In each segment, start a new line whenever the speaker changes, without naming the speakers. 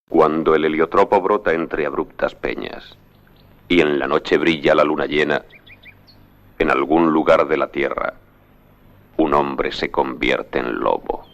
Cuando el heliotropo brota entre abruptas peñas y en la noche brilla la luna llena, en algún lugar de la tierra, un hombre se convierte en lobo.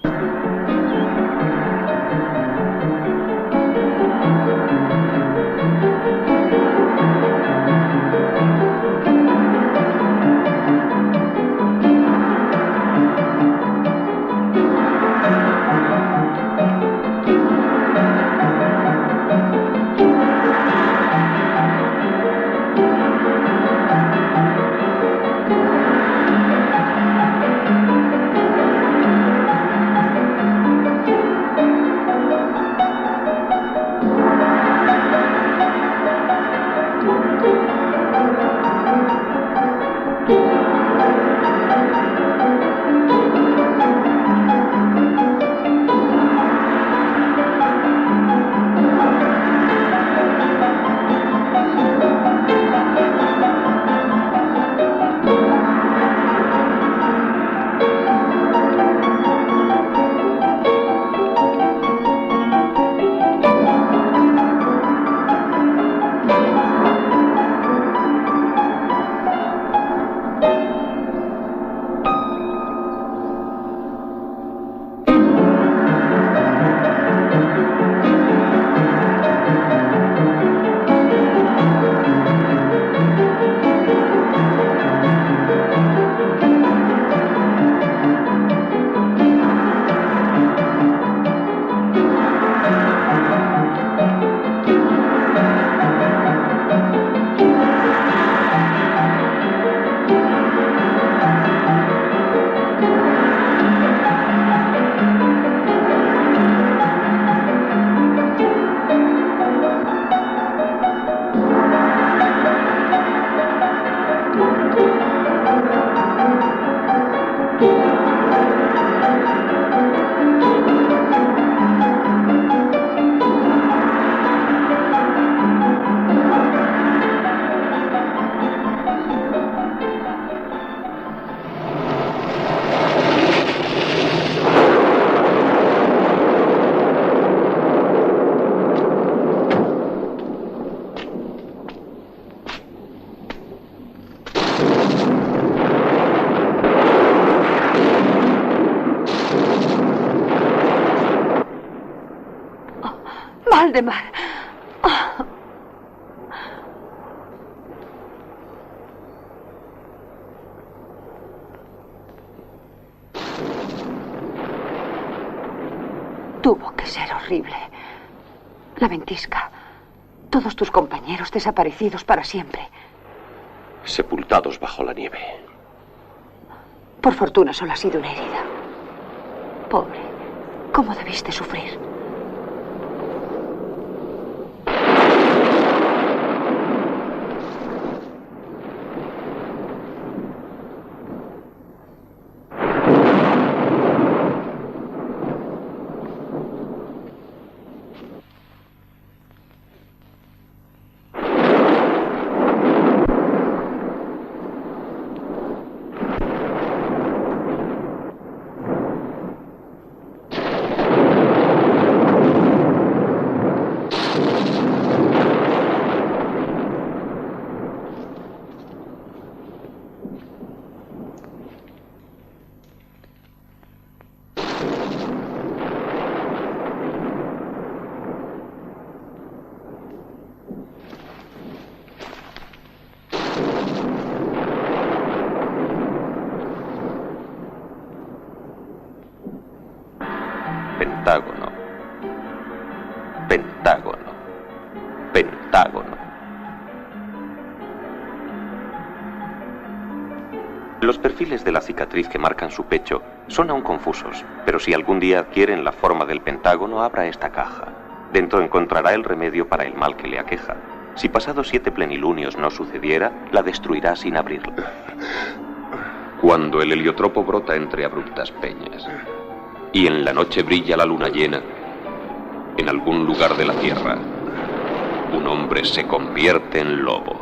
Valdemar. Tuvo que ser horrible. La ventisca. Todos tus compañeros desaparecidos para siempre.
Sepultados bajo la nieve.
Por fortuna solo ha sido una herida. Pobre. ¿Cómo debiste sufrir?
Pentágono. Pentágono. Pentágono. Los perfiles de la cicatriz que marcan su pecho son aún confusos, pero si algún día adquieren la forma del pentágono, abra esta caja. Dentro encontrará el remedio para el mal que le aqueja. Si pasados 7 plenilunios no sucediera, la destruirá sin abrirla. Cuando el heliotropo brota entre abruptas peñas y en la noche brilla la luna llena, en algún lugar de la tierra, un hombre se convierte en lobo.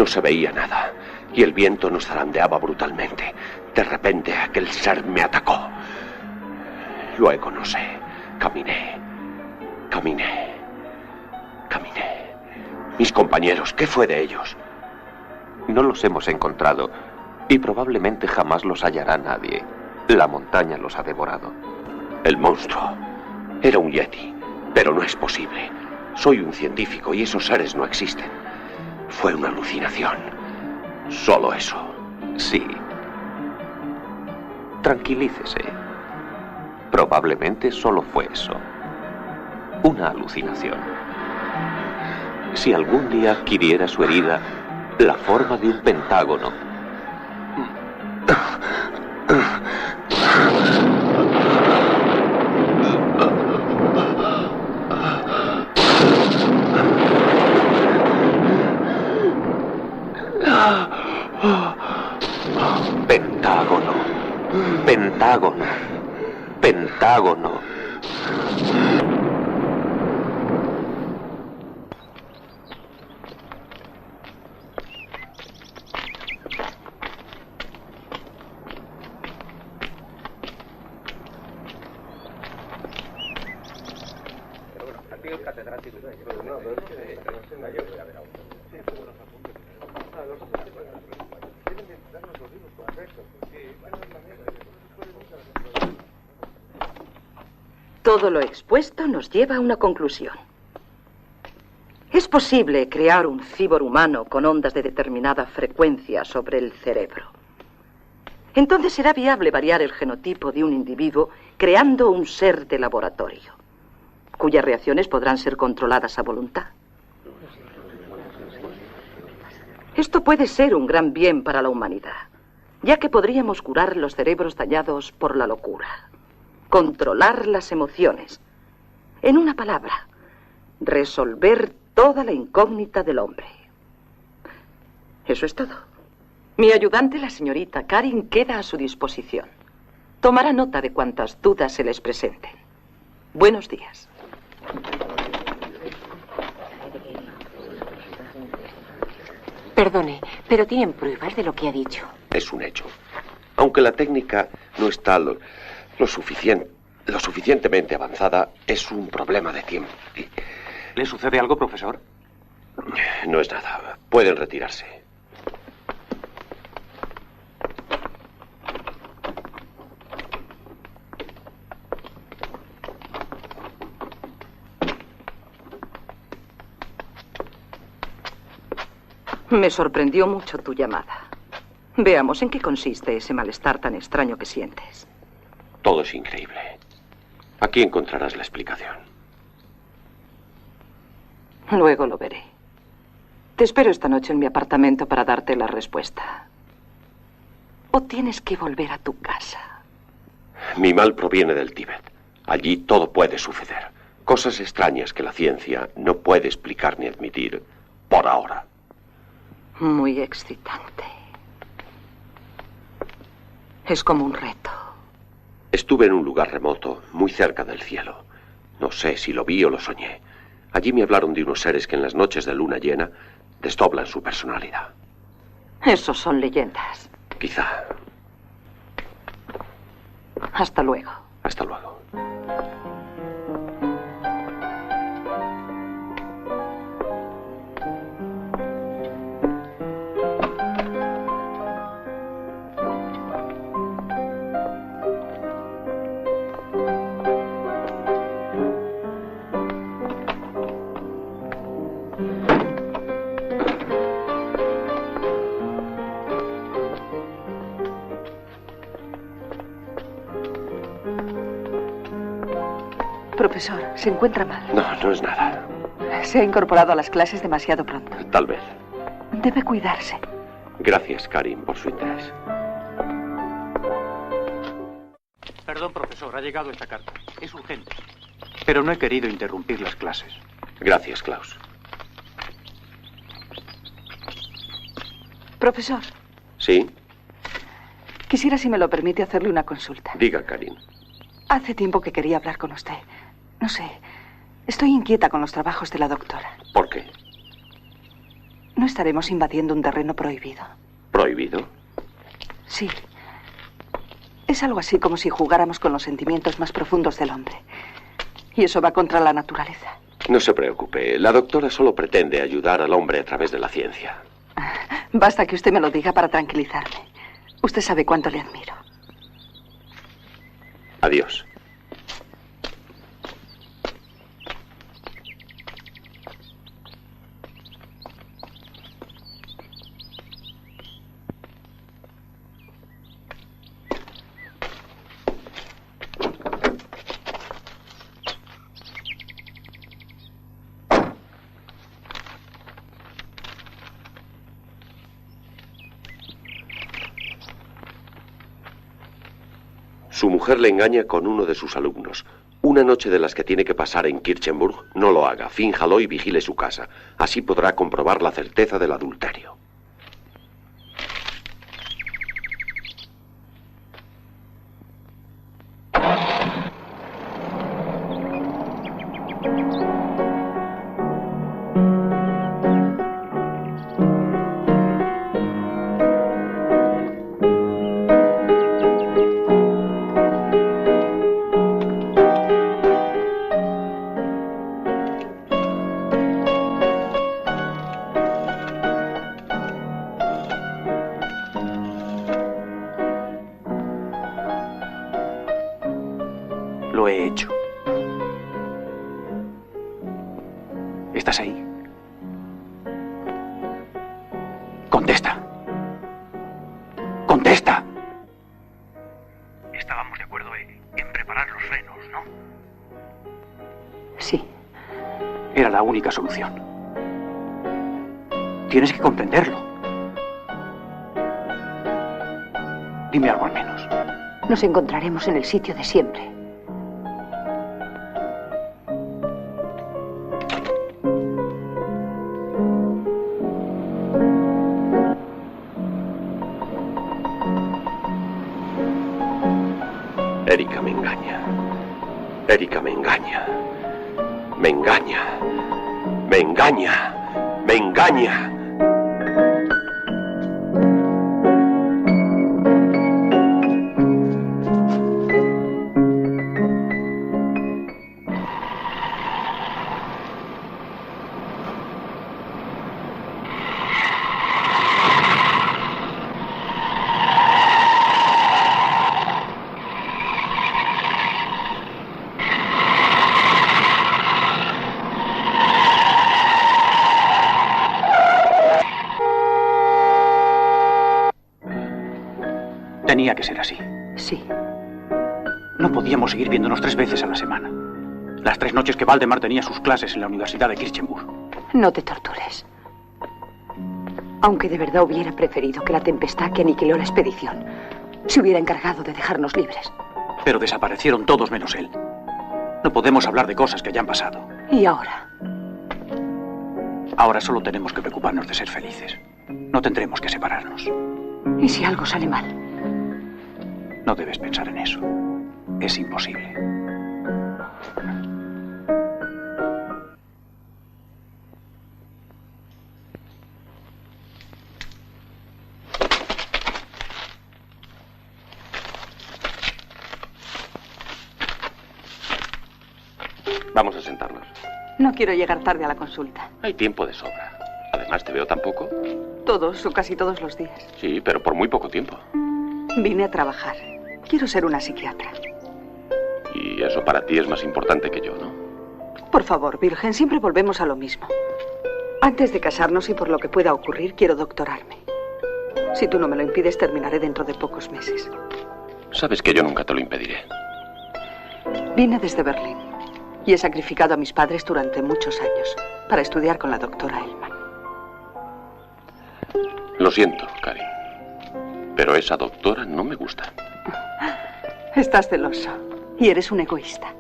No se veía nada, y el viento nos zarandeaba brutalmente. De repente aquel ser me atacó. Luego, no sé, caminé. Mis compañeros, ¿qué fue de ellos?
No los hemos encontrado y probablemente jamás los hallará nadie. La montaña los ha devorado.
El monstruo era un yeti, pero no es posible. Soy un científico y esos seres no existen. Fue una alucinación. Solo eso.
Sí. Tranquilícese. Probablemente solo fue eso. Una alucinación. Si algún día adquiriera su herida la forma de un pentágono, Pentágono. Pentágono. Pentágono.
Todo lo expuesto nos lleva a una conclusión. Es posible crear un cibor humano con ondas de determinada frecuencia sobre el cerebro. Entonces será viable variar el genotipo de un individuo creando un ser de laboratorio, cuyas reacciones podrán ser controladas a voluntad. Esto puede ser un gran bien para la humanidad, ya que podríamos curar los cerebros dañados por la locura, controlar las emociones. En una palabra, resolver toda la incógnita del hombre. Eso es todo. Mi ayudante, la señorita Karin, queda a su disposición. Tomará nota de cuantas dudas se les presenten. Buenos días.
Perdone, pero ¿tienen pruebas de lo que ha dicho?
Es un hecho. Aunque la técnica no está lo suficientemente avanzada, es un problema de tiempo.
¿Le sucede algo, profesor?
No es nada. Pueden retirarse.
Me sorprendió mucho tu llamada. Veamos en qué consiste ese malestar tan extraño que sientes.
Todo es increíble. Aquí encontrarás la explicación.
Luego lo veré. Te espero esta noche en mi apartamento para darte la respuesta. ¿O tienes que volver a tu casa?
Mi mal proviene del Tíbet. Allí todo puede suceder. Cosas extrañas que la ciencia no puede explicar ni admitir por ahora.
Muy excitante. Es como un reto.
Estuve en un lugar remoto, muy cerca del cielo. No sé si lo vi o lo soñé. Allí me hablaron de unos seres que en las noches de luna llena desdoblan su personalidad.
Esos son leyendas.
Quizá.
Hasta luego.
Hasta luego.
Profesor, se encuentra mal.
No, no es nada.
Se ha incorporado a las clases demasiado pronto.
Tal vez.
Debe cuidarse.
Gracias, Karin, por su interés.
Perdón, profesor, ha llegado esta carta. Es urgente. Pero no he querido interrumpir las clases.
Gracias, Klaus.
Profesor,
¿Sí?
quisiera, si me lo permite, hacerle una consulta.
Diga, Karin.
Hace tiempo que quería hablar con usted. No sé, estoy inquieta con los trabajos de la doctora.
¿Por qué?
no estaremos invadiendo un terreno prohibido.
¿Prohibido?
Sí. Es algo así como si jugáramos con los sentimientos más profundos del hombre. Y eso va contra la naturaleza.
No se preocupe. La doctora solo pretende ayudar al hombre a través de la ciencia.
Basta que usted me lo diga para tranquilizarme. Usted sabe cuánto le admiro.
Adiós. Su mujer le engaña con uno de sus alumnos. Una noche de las que tiene que pasar en Kirchenburg, no lo haga. Fínjalo y vigile su casa. Así podrá comprobar la certeza del adulterio.
Lo he hecho. ¿Estás ahí? Contesta. ¡Contesta! Estábamos de acuerdo en preparar los frenos, ¿no?
Sí.
Era la única solución. Tienes que comprenderlo. Dime algo al menos.
Nos encontraremos en el sitio de siempre.
Erika me engaña. Erika me engaña. Me engaña. Me engaña. Me engaña.
Tenía que ser así.
Sí.
No podíamos seguir viéndonos 3 veces a la semana. Las 3 noches que Valdemar tenía sus clases en la Universidad de Kirchenburg.
No te tortures. Aunque de verdad hubiera preferido que la tempestad que aniquiló la expedición se hubiera encargado de dejarnos libres.
Pero desaparecieron todos menos él. No podemos hablar de cosas que ya han pasado.
¿Y ahora?
Ahora solo tenemos que preocuparnos de ser felices. No tendremos que separarnos.
¿Y si algo sale mal?
No debes pensar en eso. Es imposible.
Vamos a sentarnos.
No quiero llegar tarde a la consulta.
Hay tiempo de sobra. Además, ¿te veo tan poco?
Todos o casi todos los días.
Sí, pero por muy poco tiempo.
Vine a trabajar. Quiero ser una psiquiatra.
Y eso para ti es más importante que yo, ¿no?
Por favor, Virgen, siempre volvemos a lo mismo. Antes de casarnos y por lo que pueda ocurrir, quiero doctorarme. Si tú no me lo impides, terminaré dentro de pocos meses.
Sabes que yo nunca te lo impediré.
Vine desde Berlín y he sacrificado a mis padres durante muchos años para estudiar con la doctora Hellman.
Lo siento, Karin. Pero esa doctora no me gusta.
Estás celoso y eres un egoísta.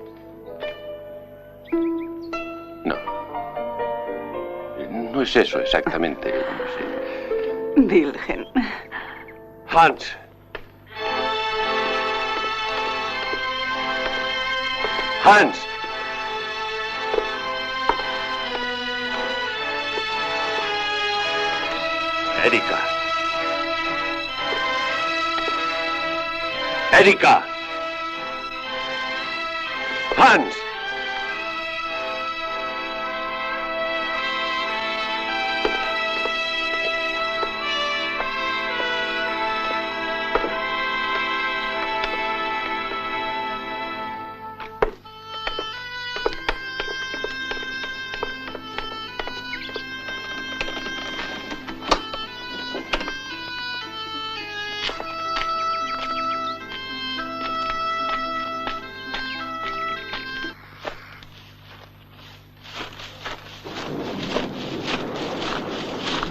No. No es eso exactamente. No sé.
Virgen.
Hans. Hans. Erika. Erika. Hans.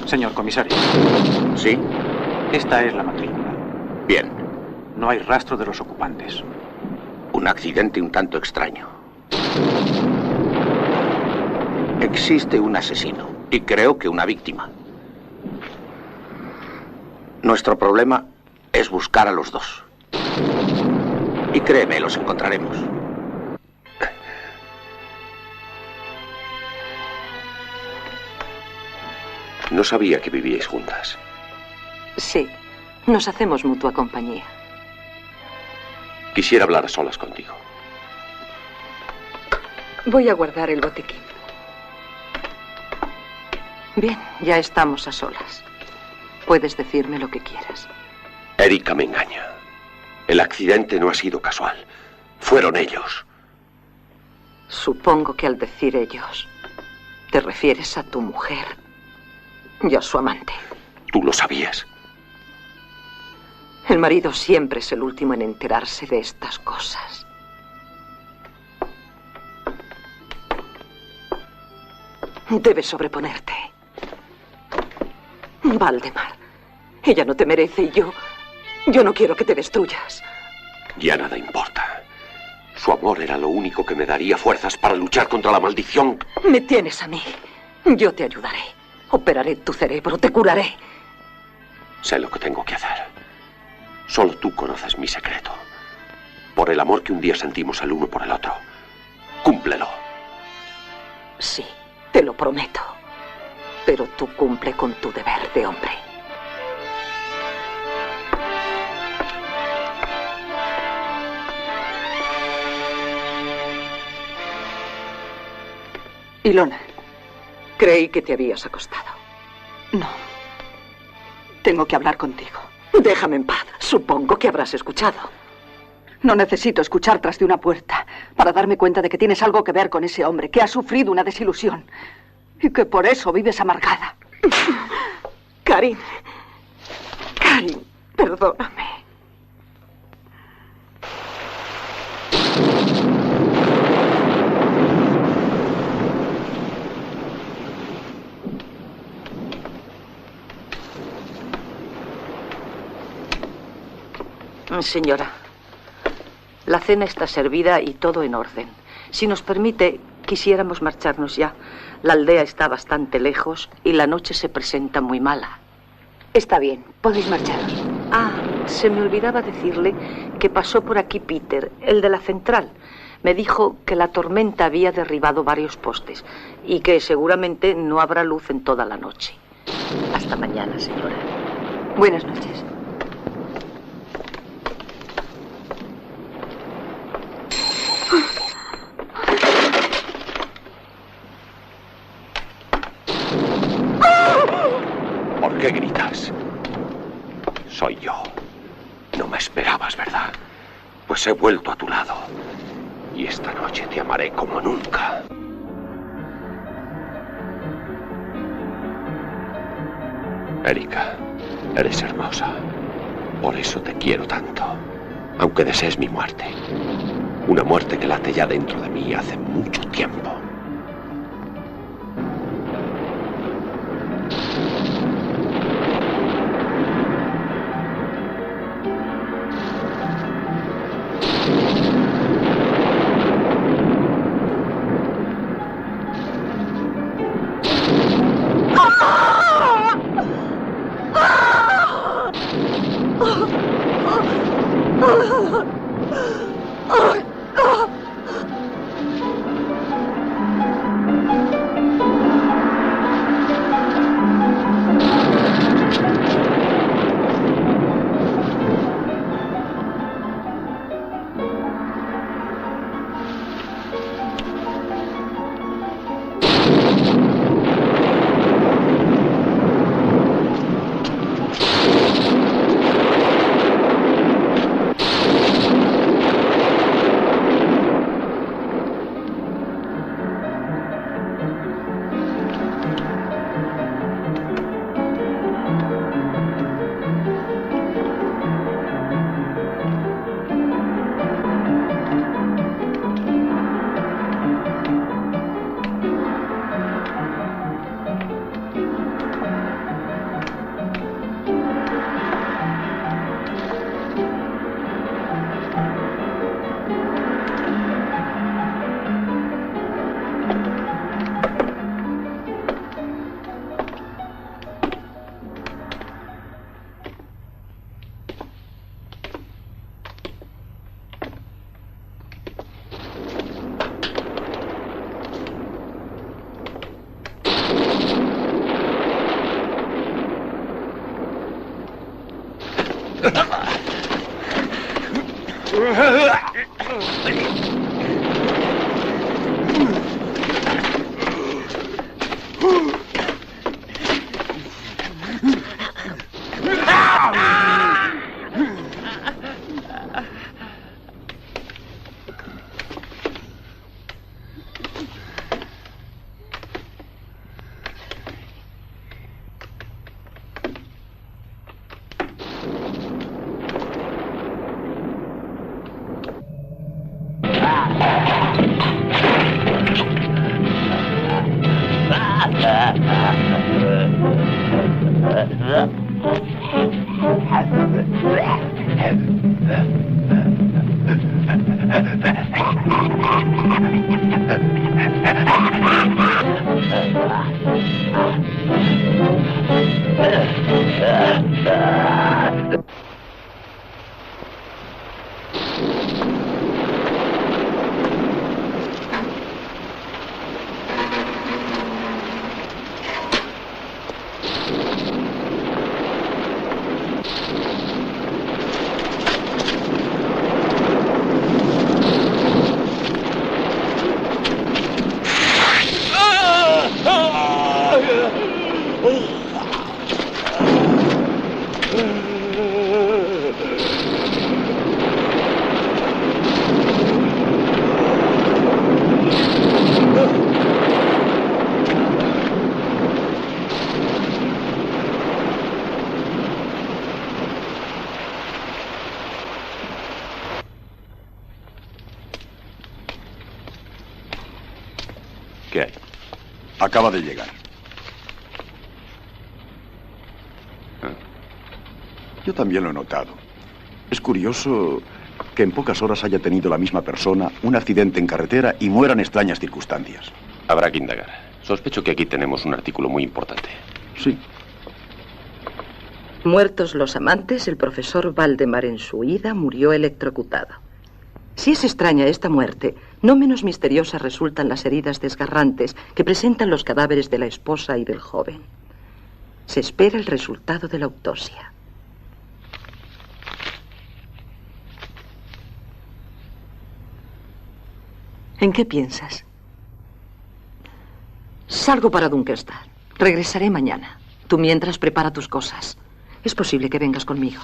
Señor comisario.
¿Sí?
Esta es la matrícula.
Bien.
No hay rastro de los ocupantes.
Un accidente un tanto extraño. Existe un asesino y creo que una víctima. Nuestro problema es buscar a los dos. Y créeme, los encontraremos. No sabía que vivíais juntas.
Sí, nos hacemos mutua compañía.
Quisiera hablar a solas contigo.
Voy a guardar el botiquín.
Bien, ya estamos a solas. Puedes decirme lo que quieras.
Erika me engaña. El accidente no ha sido casual. Fueron ellos.
Supongo que al decir ellos, te refieres a tu mujer y a su amante.
¿Tú lo sabías?
El marido siempre es el último en enterarse de estas cosas. Debes sobreponerte. Valdemar, ella no te merece y yo no quiero que te destruyas.
Ya nada importa. Su amor era lo único que me daría fuerzas para luchar contra la maldición.
Me tienes a mí. Yo te ayudaré. Operaré tu cerebro, te curaré.
Sé lo que tengo que hacer. Solo tú conoces mi secreto. Por el amor que un día sentimos el uno por el otro. Cúmplelo.
Sí, te lo prometo. Pero tú cumple con tu deber de hombre.
Ilona.
Creí que te habías acostado.
No. Tengo que hablar contigo.
Déjame en paz. Supongo que habrás escuchado.
No necesito escuchar tras de una puerta para darme cuenta de que tienes algo que ver con ese hombre, que ha sufrido una desilusión y que por eso vives amargada.
Karin. Karin, perdóname. Señora, la cena está servida y todo en orden. Si nos permite, quisiéramos marcharnos ya. La aldea está bastante lejos y la noche se presenta muy mala.
Está bien, podéis marcharos.
Ah, se me olvidaba decirle que pasó por aquí Peter, el de la central. Me dijo que la tormenta había derribado varios postes y que seguramente no habrá luz en toda la noche. Hasta mañana, señora.
Buenas noches.
¿Por qué gritas? Soy yo. No me esperabas, ¿verdad? Pues he vuelto a tu lado. Y esta noche te amaré como nunca. Erika, eres hermosa. Por eso te quiero tanto. Aunque desees mi muerte. Una muerte que late ya dentro de mí hace mucho tiempo. ¿Qué hay?
Acaba de llegar. Yo también lo he notado. Es curioso que en pocas horas haya tenido la misma persona un accidente en carretera y muera en extrañas circunstancias.
Habrá que indagar. Sospecho que aquí tenemos un artículo muy importante.
Sí.
Muertos los amantes, el profesor Valdemar en su huida murió electrocutado. Si es extraña esta muerte, no menos misteriosas resultan las heridas desgarrantes que presentan los cadáveres de la esposa y del joven. Se espera el resultado de la autopsia.
¿En qué piensas?
Salgo para Dunkelstadt. Regresaré mañana. Tú mientras prepara tus cosas. Es posible que vengas conmigo.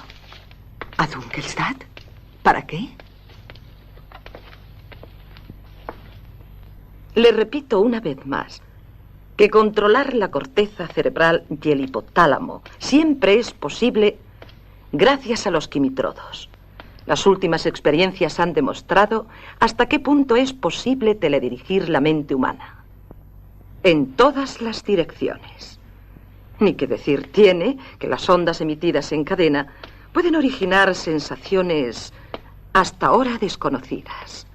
¿A Dunkelstadt? ¿Para qué?
Le repito una vez más que controlar la corteza cerebral y el hipotálamo siempre es posible gracias a los quimitrodos. Las últimas experiencias han demostrado hasta qué punto es posible teledirigir la mente humana. En todas las direcciones. Ni que decir tiene que las ondas emitidas en cadena pueden originar sensaciones hasta ahora desconocidas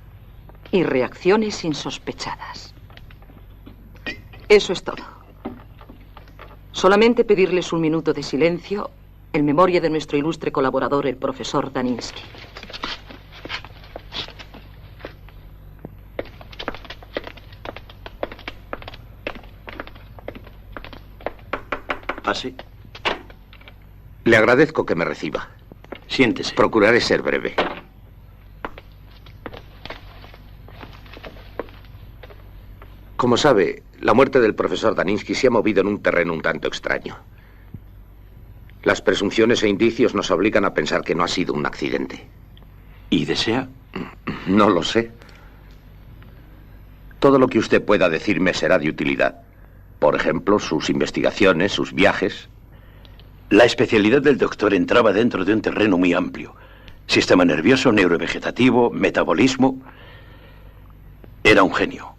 y reacciones insospechadas. Eso es todo. Solamente pedirles un minuto de silencio en memoria de nuestro ilustre colaborador, el profesor Daninsky.
¿Pase? Le agradezco que me reciba.
Siéntese.
Procuraré ser breve. Como sabe, la muerte del profesor Daninsky se ha movido en un terreno un tanto extraño. Las presunciones e indicios nos obligan a pensar que no ha sido un accidente.
¿Y desea?
No lo sé. Todo lo que usted pueda decirme será de utilidad. Por ejemplo, sus investigaciones, sus viajes.
La especialidad del doctor entraba dentro de un terreno muy amplio. Sistema nervioso, neurovegetativo, metabolismo. Era un genio.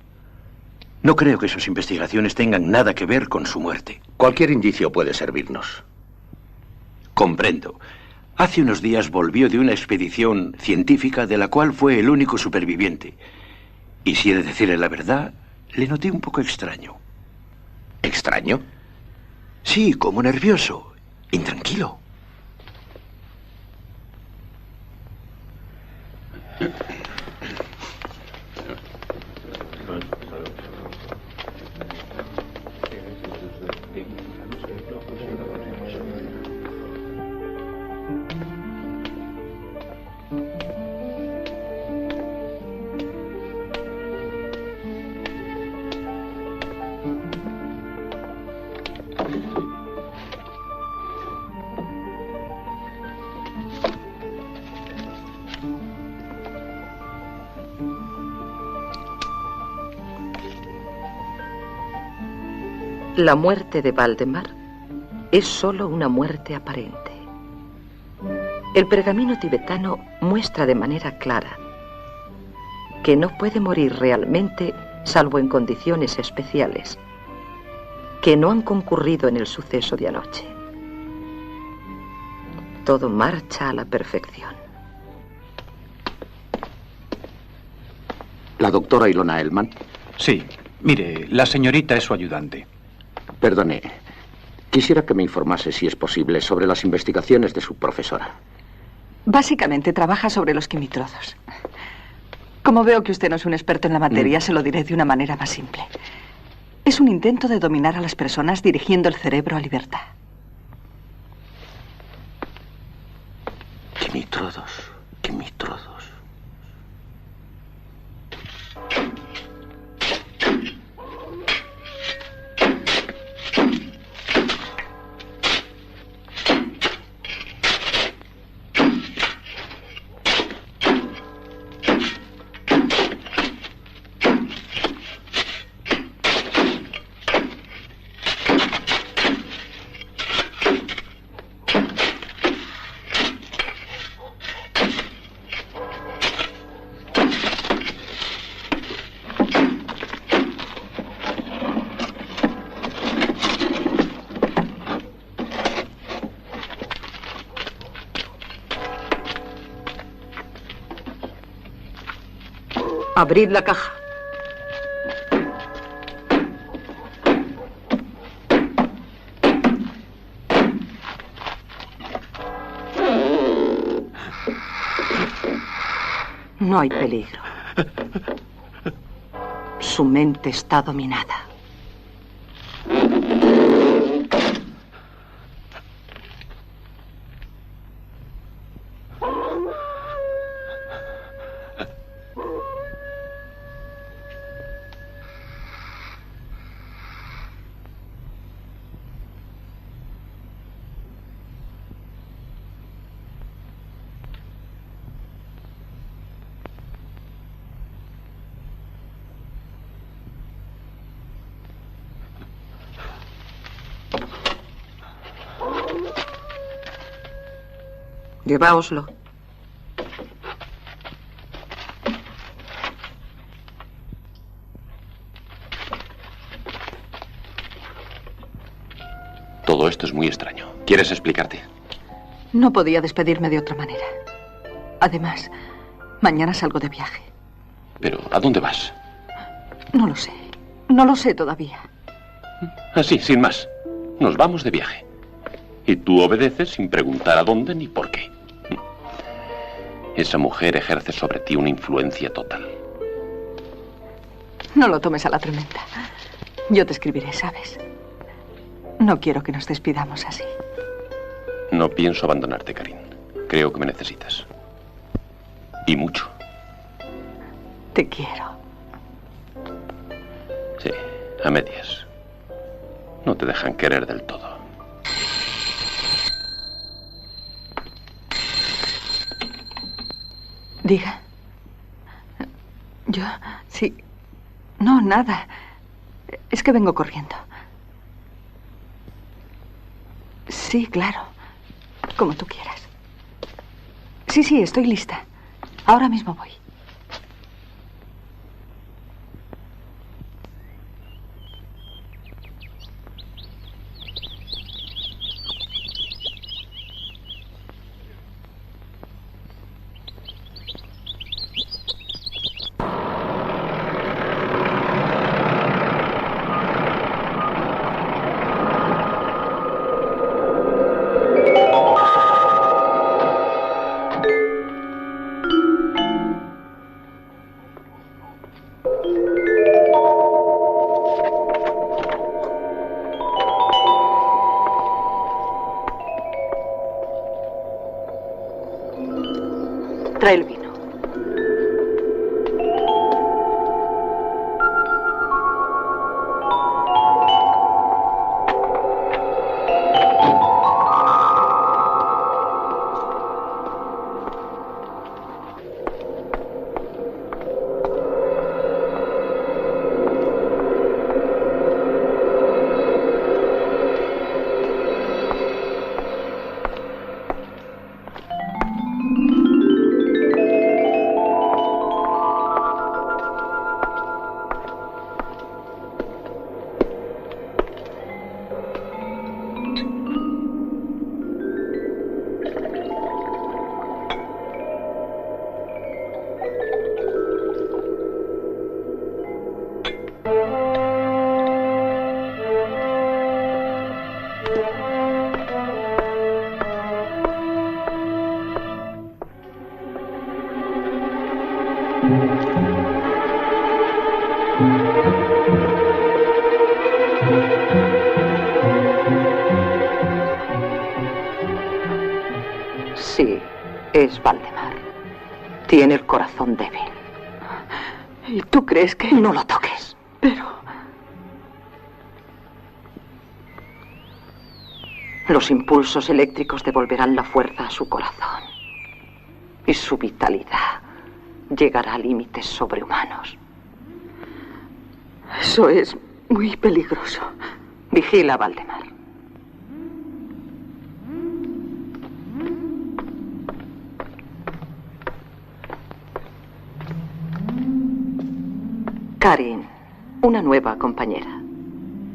No creo que sus investigaciones tengan nada que ver con su muerte.
Cualquier indicio puede servirnos.
Comprendo. Hace unos días volvió de una expedición científica de la cual fue el único superviviente. Y si he de decirle la verdad, le noté un poco extraño.
¿Extraño?
Sí, como nervioso, intranquilo.
La muerte de Valdemar es solo una muerte aparente. El pergamino tibetano muestra de manera clara que no puede morir realmente salvo en condiciones especiales que no han concurrido en el suceso de anoche. Todo marcha a la perfección.
¿La doctora Ilona Elman?
Sí. Mire, la señorita es su ayudante.
Perdone. Quisiera que me informase, si es posible, sobre las investigaciones de su profesora.
Básicamente trabaja sobre los quimitrodos. Como veo que usted no es un experto en la materia, se lo diré de una manera más simple. Es un intento de dominar a las personas dirigiendo el cerebro a libertad.
Quimitrodos, quimitrodos.
Abrid la caja. No hay peligro. Su mente está dominada. Lleváoslo.
Todo esto es muy extraño. ¿Quieres explicarte?
No podía despedirme de otra manera. Además, mañana salgo de viaje.
Pero, ¿a dónde vas?
No lo sé. No lo sé todavía.
Así, sin más. Nos vamos de viaje. Y tú obedeces sin preguntar a dónde ni por qué. Esa mujer ejerce sobre ti una influencia total.
No lo tomes a la tremenda. Yo te escribiré, ¿sabes? No quiero que nos despidamos así.
No pienso abandonarte, Karin. Creo que me necesitas. Y mucho.
Te quiero.
Sí, a medias. No te dejan querer del todo.
Diga. Yo, sí. No, nada. Es que vengo corriendo. Sí, claro. Como tú quieras. Sí, estoy lista. Ahora mismo voy. Trae el vino.
Es Valdemar. Tiene el corazón débil.
¿Y tú crees que...?
No lo toques.
Pero...
Los impulsos eléctricos devolverán la fuerza a su corazón. Y su vitalidad llegará a límites sobrehumanos.
Eso es muy peligroso.
Vigila, Valdemar. Karin, una nueva compañera.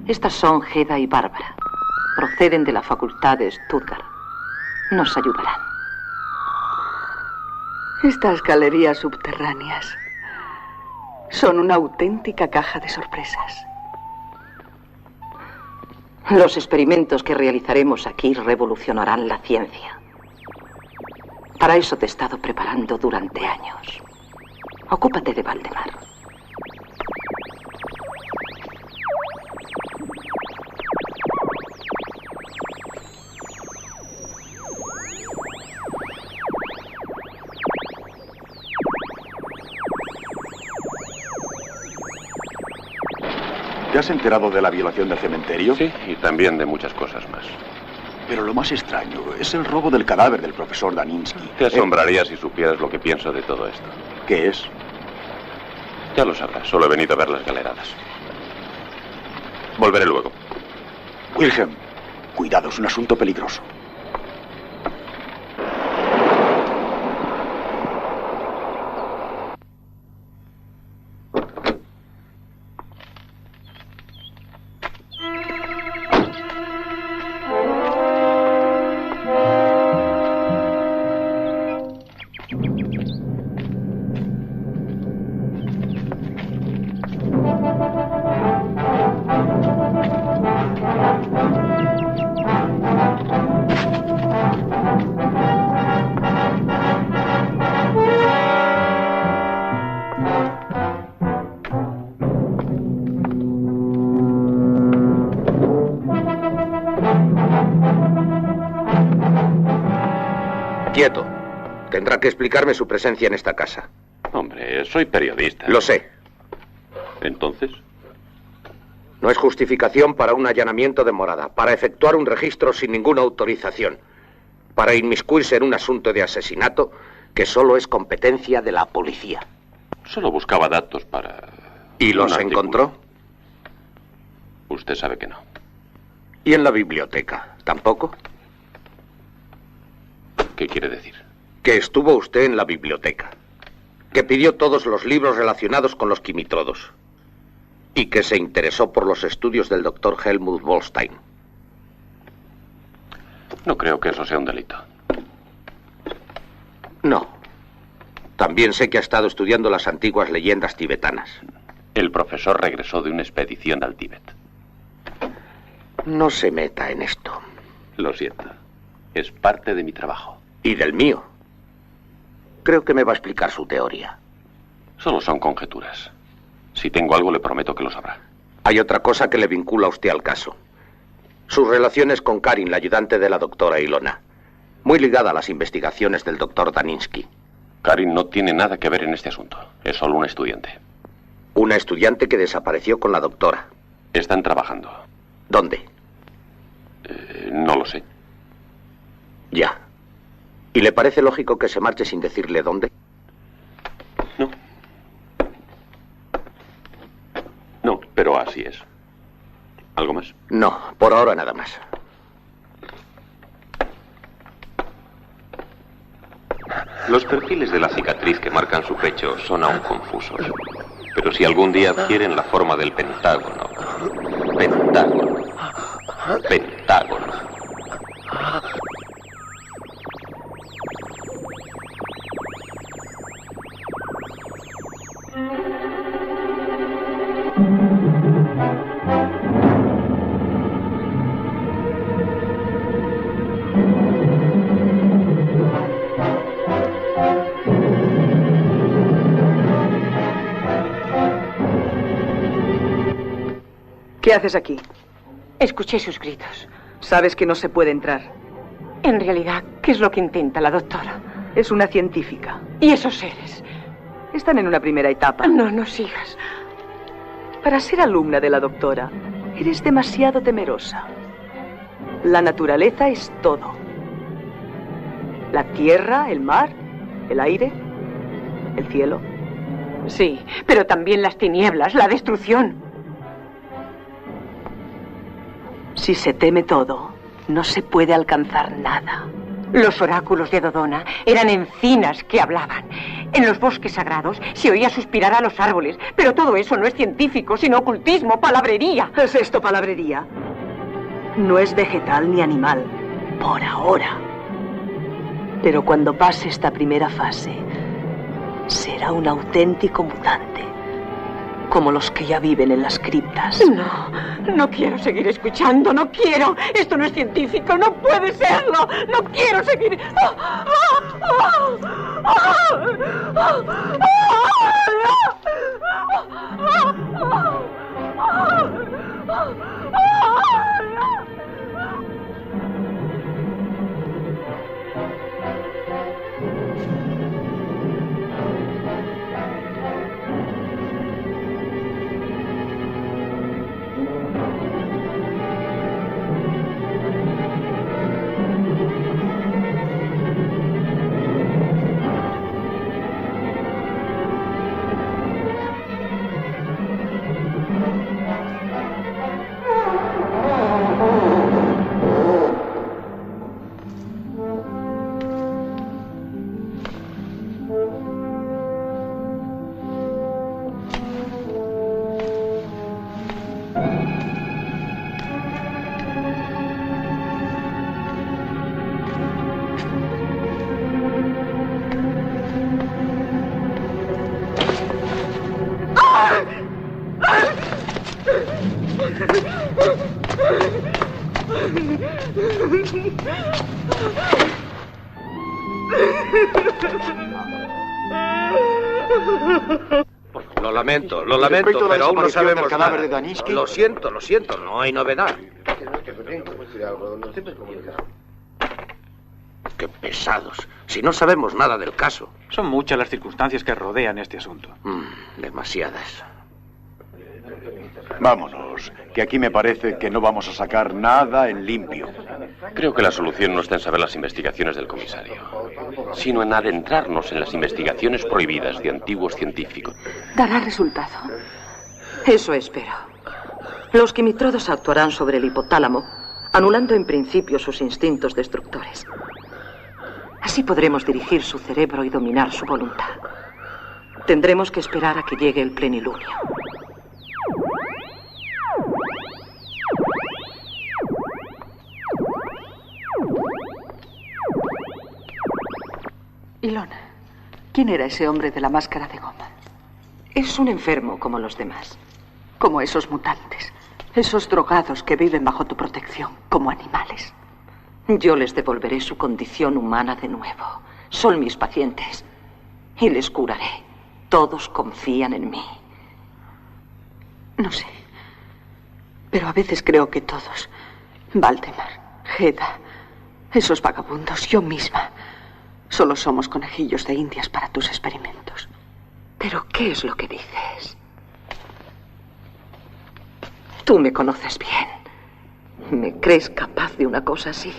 Estas son Hedda y Bárbara. Proceden de la Facultad de Stuttgart. Nos ayudarán.
Estas galerías subterráneas son una auténtica caja de sorpresas.
Los experimentos que realizaremos aquí revolucionarán la ciencia. Para eso te he estado preparando durante años. Ocúpate de Valdemar.
¿Te has enterado de la violación del cementerio?
Sí, y también de muchas cosas más.
Pero lo más extraño es el robo del cadáver del profesor Daninsky.
Te asombraría si supieras lo que pienso de todo esto.
¿Qué es?
Ya lo sabrás, solo he venido a ver las galeradas. Volveré luego.
Wilhelm, cuidado, es un asunto peligroso.
Quieto. Tendrá que explicarme su presencia en esta casa.
Hombre, soy periodista.
Lo sé.
¿Entonces?
No es justificación para un allanamiento de morada, para efectuar un registro sin ninguna autorización, para inmiscuirse en un asunto de asesinato que solo es competencia de la policía.
Solo buscaba datos para...
¿Y los
un artículo.
encontró?
Usted sabe que no.
¿Y en la biblioteca? ¿Tampoco?
¿Qué quiere decir?
Que estuvo usted en la biblioteca, que pidió todos los libros relacionados con los quimitrodos y que se interesó por los estudios del doctor Helmut Wolstein.
No creo que eso sea un delito.
No. También sé que ha estado estudiando las antiguas leyendas tibetanas.
El profesor regresó de una expedición al Tíbet.
No se meta en esto.
Lo siento. Es parte de mi trabajo.
Y del mío. Creo que me va a explicar su teoría.
Solo son conjeturas. Si tengo algo, le prometo que lo sabrá.
Hay otra cosa que le vincula a usted al caso. Sus relaciones con Karin, la ayudante de la doctora Ilona. Muy ligada a las investigaciones del doctor Daninsky.
Karin no tiene nada que ver en este asunto. Es solo una estudiante.
Una estudiante que desapareció con la doctora.
Están trabajando.
¿Dónde?
No lo sé.
Ya. ¿Y le parece lógico que se marche sin decirle dónde?
No. No, pero así es. ¿Algo más?
No, por ahora nada más.
Los perfiles de la cicatriz que marcan su pecho son aún confusos. Pero si algún día adquieren la forma del pentágono... Pentágono... Pentágono...
¿Qué haces aquí?
Escuché sus gritos.
Sabes que no se puede entrar.
En realidad, ¿qué es lo que intenta la doctora?
Es una científica.
¿Y esos seres?
Están en una primera etapa.
No sigas.
Para ser alumna de la doctora, eres demasiado temerosa. La naturaleza es todo. La tierra, el mar, el aire, el cielo.
Sí, pero también las tinieblas, la destrucción.
Si se teme todo, no se puede alcanzar nada.
Los oráculos de Dodona eran encinas que hablaban. En los bosques sagrados se oía suspirar a los árboles. Pero todo eso no es científico, sino ocultismo, palabrería.
¿Es esto palabrería? No es vegetal ni animal, por ahora. Pero cuando pase esta primera fase, será un auténtico mutante, como los que ya viven en las criptas.
No quiero seguir escuchando, no quiero. Esto no es científico, no puede serlo. No quiero seguir.
Lo lamento, pero aún no sabemos
cadáver
nada.
de Daniski.
Lo siento, no hay novedad. Qué pesados. Si no sabemos nada del caso.
Son muchas las circunstancias que rodean este asunto.
Demasiadas.
Vámonos, que aquí me parece que no vamos a sacar nada en limpio.
Creo que la solución no está en saber las investigaciones del comisario, sino en adentrarnos en las investigaciones prohibidas de antiguos científicos.
Dará resultado. Eso espero. Los quimitrodos actuarán sobre el hipotálamo, anulando en principio sus instintos destructores. Así podremos dirigir su cerebro y dominar su voluntad. Tendremos que esperar a que llegue el plenilunio.
Ilona, ¿quién era ese hombre de la máscara de goma?
Es un enfermo como los demás.
Como esos mutantes, esos drogados que viven bajo tu protección, como animales.
Yo les devolveré su condición humana de nuevo. Son mis pacientes. Y les curaré. Todos confían en mí.
No sé. Pero a veces creo que todos, Valdemar, Hedda, esos vagabundos, yo misma, solo somos conejillos de indias para tus experimentos.
¿Pero qué es lo que dices? Tú me conoces bien. ¿Me crees capaz de una cosa así?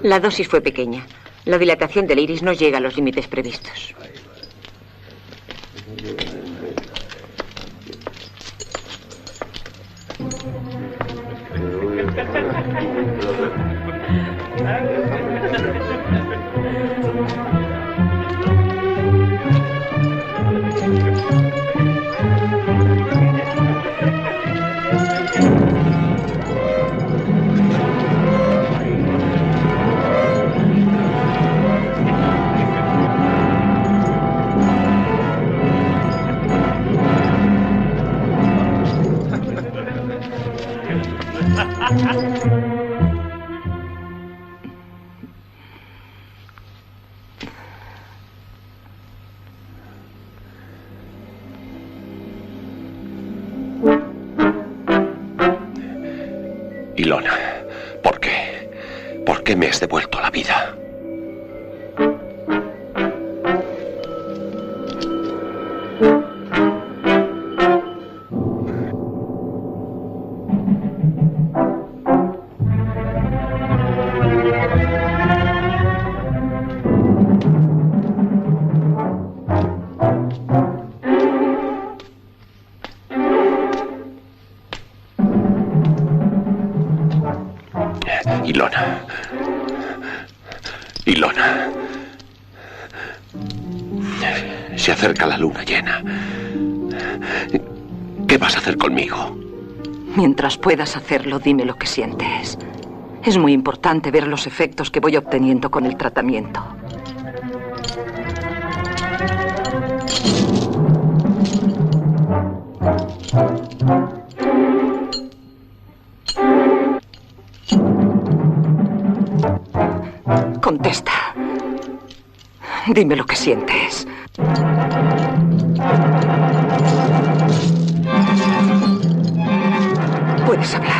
La dosis fue pequeña. La dilatación del iris no llega a los límites previstos.
Ilona, ¿por qué? ¿Por qué me has devuelto la vida? Ilona. Ilona. Se acerca la luna llena. ¿Qué vas a hacer conmigo?
Mientras puedas hacerlo, dime lo que sientes. Es muy importante ver los efectos que voy obteniendo con el tratamiento. Contesta. Dime lo que sientes. Puedes hablar.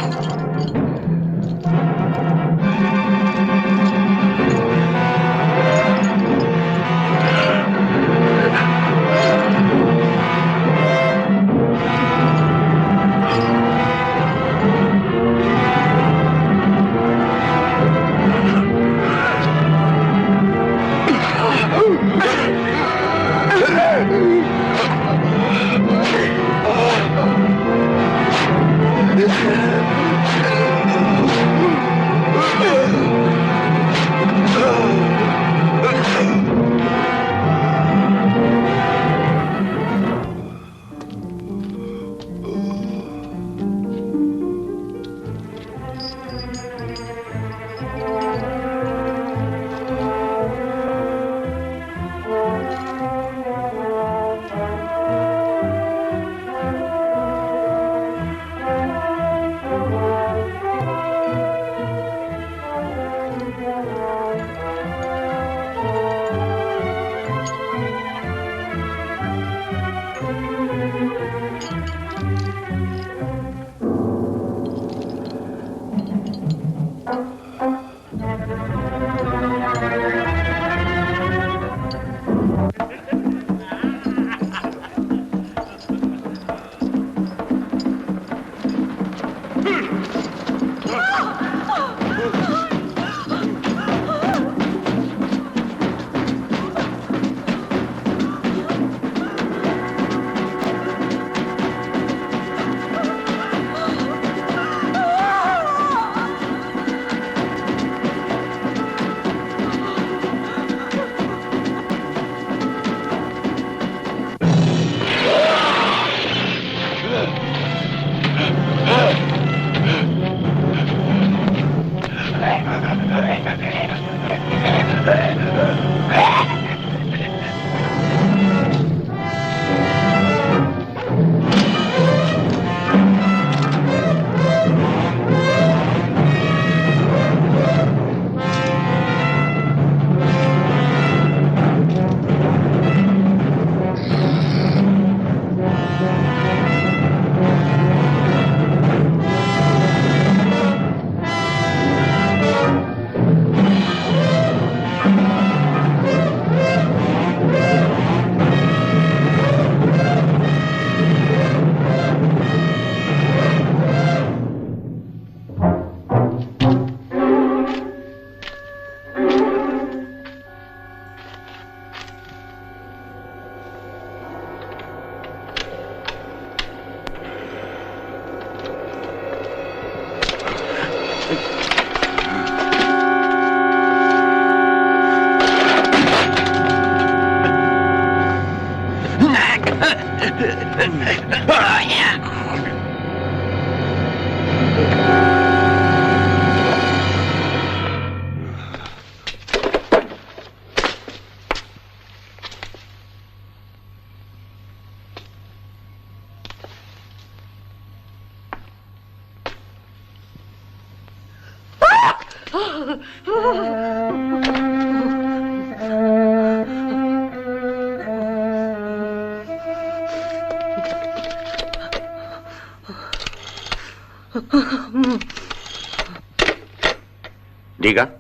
Diga.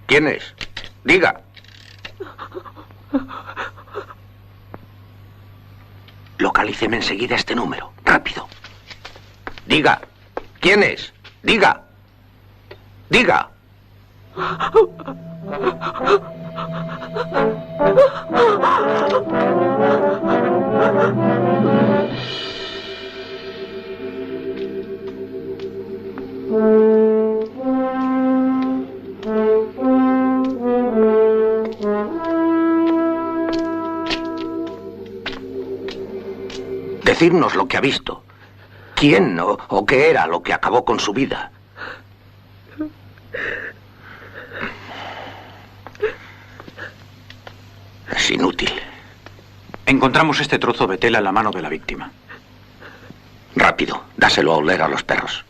¿Quién es? Diga. Localíceme enseguida este número. Rápido. Diga. ¿Quién es? Diga. Diga. Decirnos lo que ha visto. ¿Quién o qué era lo que acabó con su vida? Es inútil.
Encontramos este trozo de tela en la mano de la víctima.
Rápido, dáselo a oler a los perros.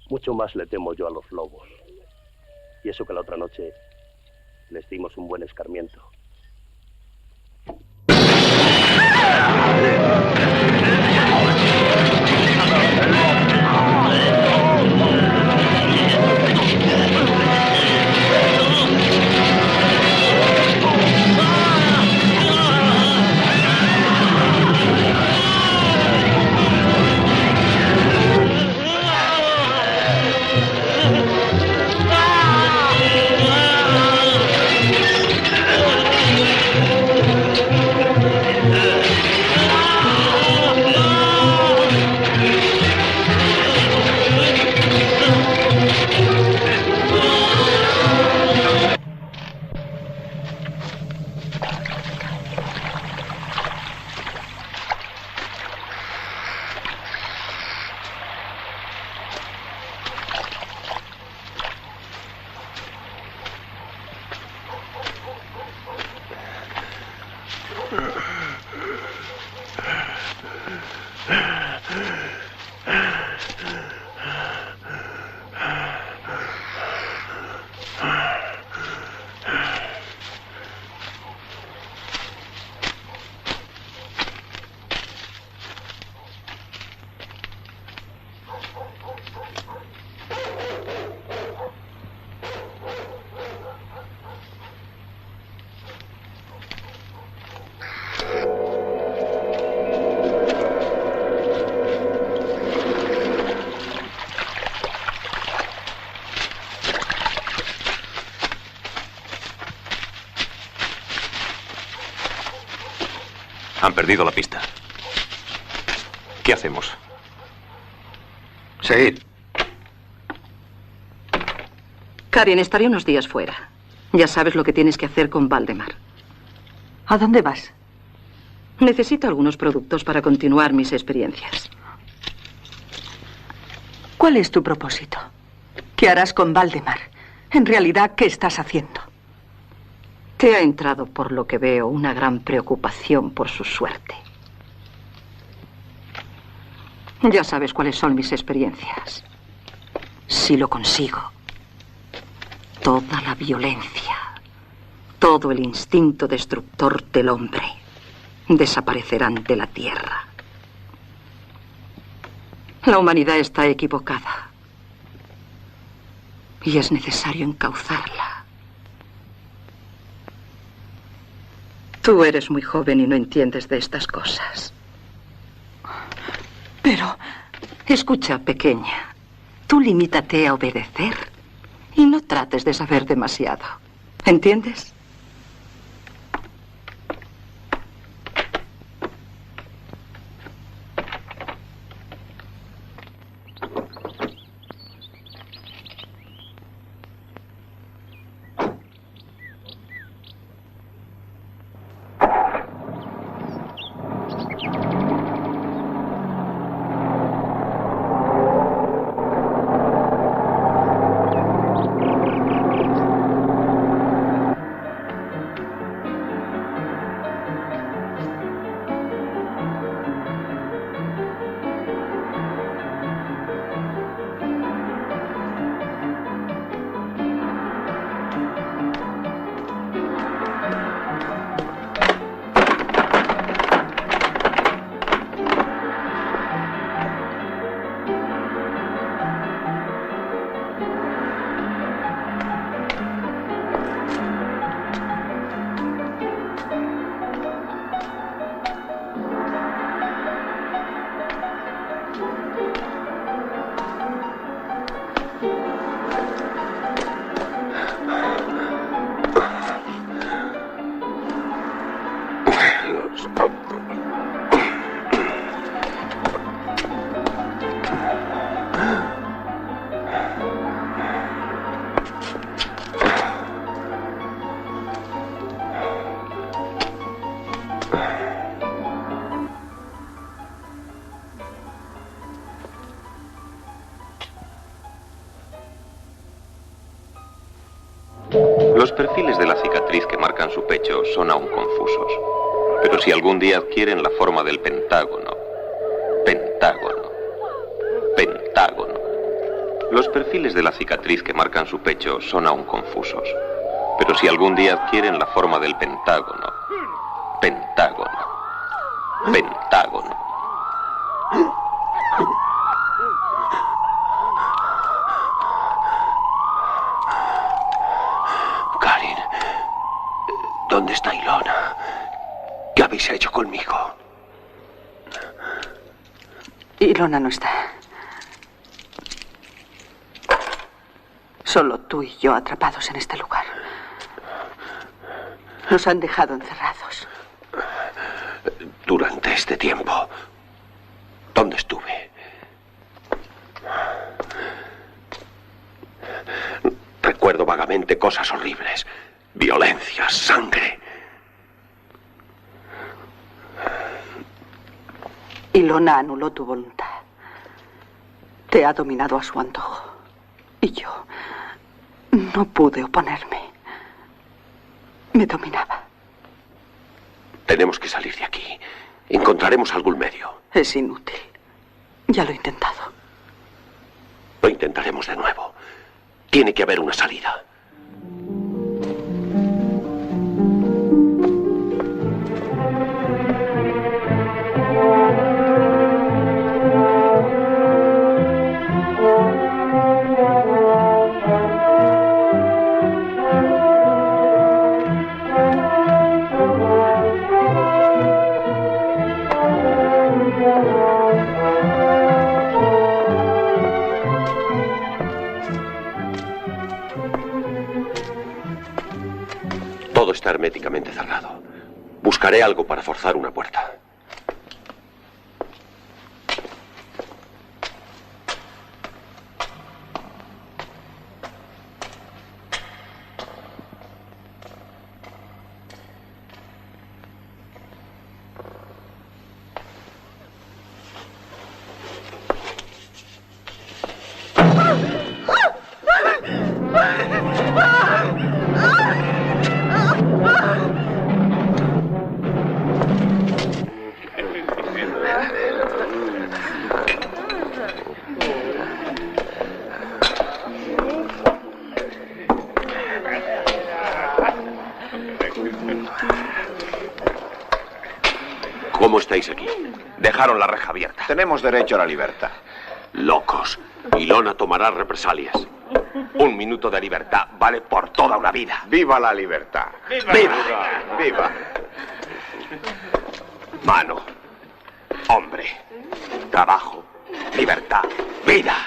Mucho más le temo yo a los lobos. Y eso que la otra noche les dimos un buen escarmiento.
Han perdido la pista. ¿Qué hacemos?
Seguid.
Karin, estaré unos días fuera. Ya sabes lo que tienes que hacer con Valdemar.
¿A dónde vas?
Necesito algunos productos para continuar mis experiencias.
¿Cuál es tu propósito? ¿Qué harás con Valdemar? En realidad, ¿qué estás haciendo?
Te ha entrado, por lo que veo, una gran preocupación por su suerte. Ya sabes cuáles son mis experiencias. Si lo consigo, toda la violencia, todo el instinto destructor del hombre desaparecerán de la Tierra. La humanidad está equivocada y es necesario encauzarla. Tú eres muy joven y no entiendes de estas cosas. Pero... Escucha, pequeña. Tú limítate a obedecer y no trates de saber demasiado. ¿Entiendes?
Los perfiles de la cicatriz que marcan su pecho son aún confusos. Pero si algún día adquieren la forma del pentágono... Los perfiles de la cicatriz que marcan su pecho son aún confusos. Pero si algún día adquieren la forma del pentágono...
Karin, ¿dónde está Ilona? ¿Qué habéis hecho conmigo?
Ilona no está. Solo tú y yo atrapados en este lugar. Nos han dejado encerrados.
Durante este tiempo, ¿dónde estuve? Recuerdo vagamente cosas horribles. Violencia, sangre.
Ilona anuló tu voluntad. Te ha dominado a su antojo. Y yo no pude oponerme. Me dominaba.
Tenemos que salir de aquí. Encontraremos algún medio.
Es inútil. Ya lo he intentado.
Lo intentaremos de nuevo. Tiene que haber una salida. Todo está herméticamente cerrado. Buscaré algo para forzar una puerta. ¿Cómo estáis aquí?
Dejaron la reja abierta.
Tenemos derecho a la libertad.
Locos. Ilona tomará represalias.
1 minuto de libertad vale por toda una vida.
¡Viva la libertad!
¡Viva!
¡Viva!
Mano, hombre, trabajo, libertad, vida.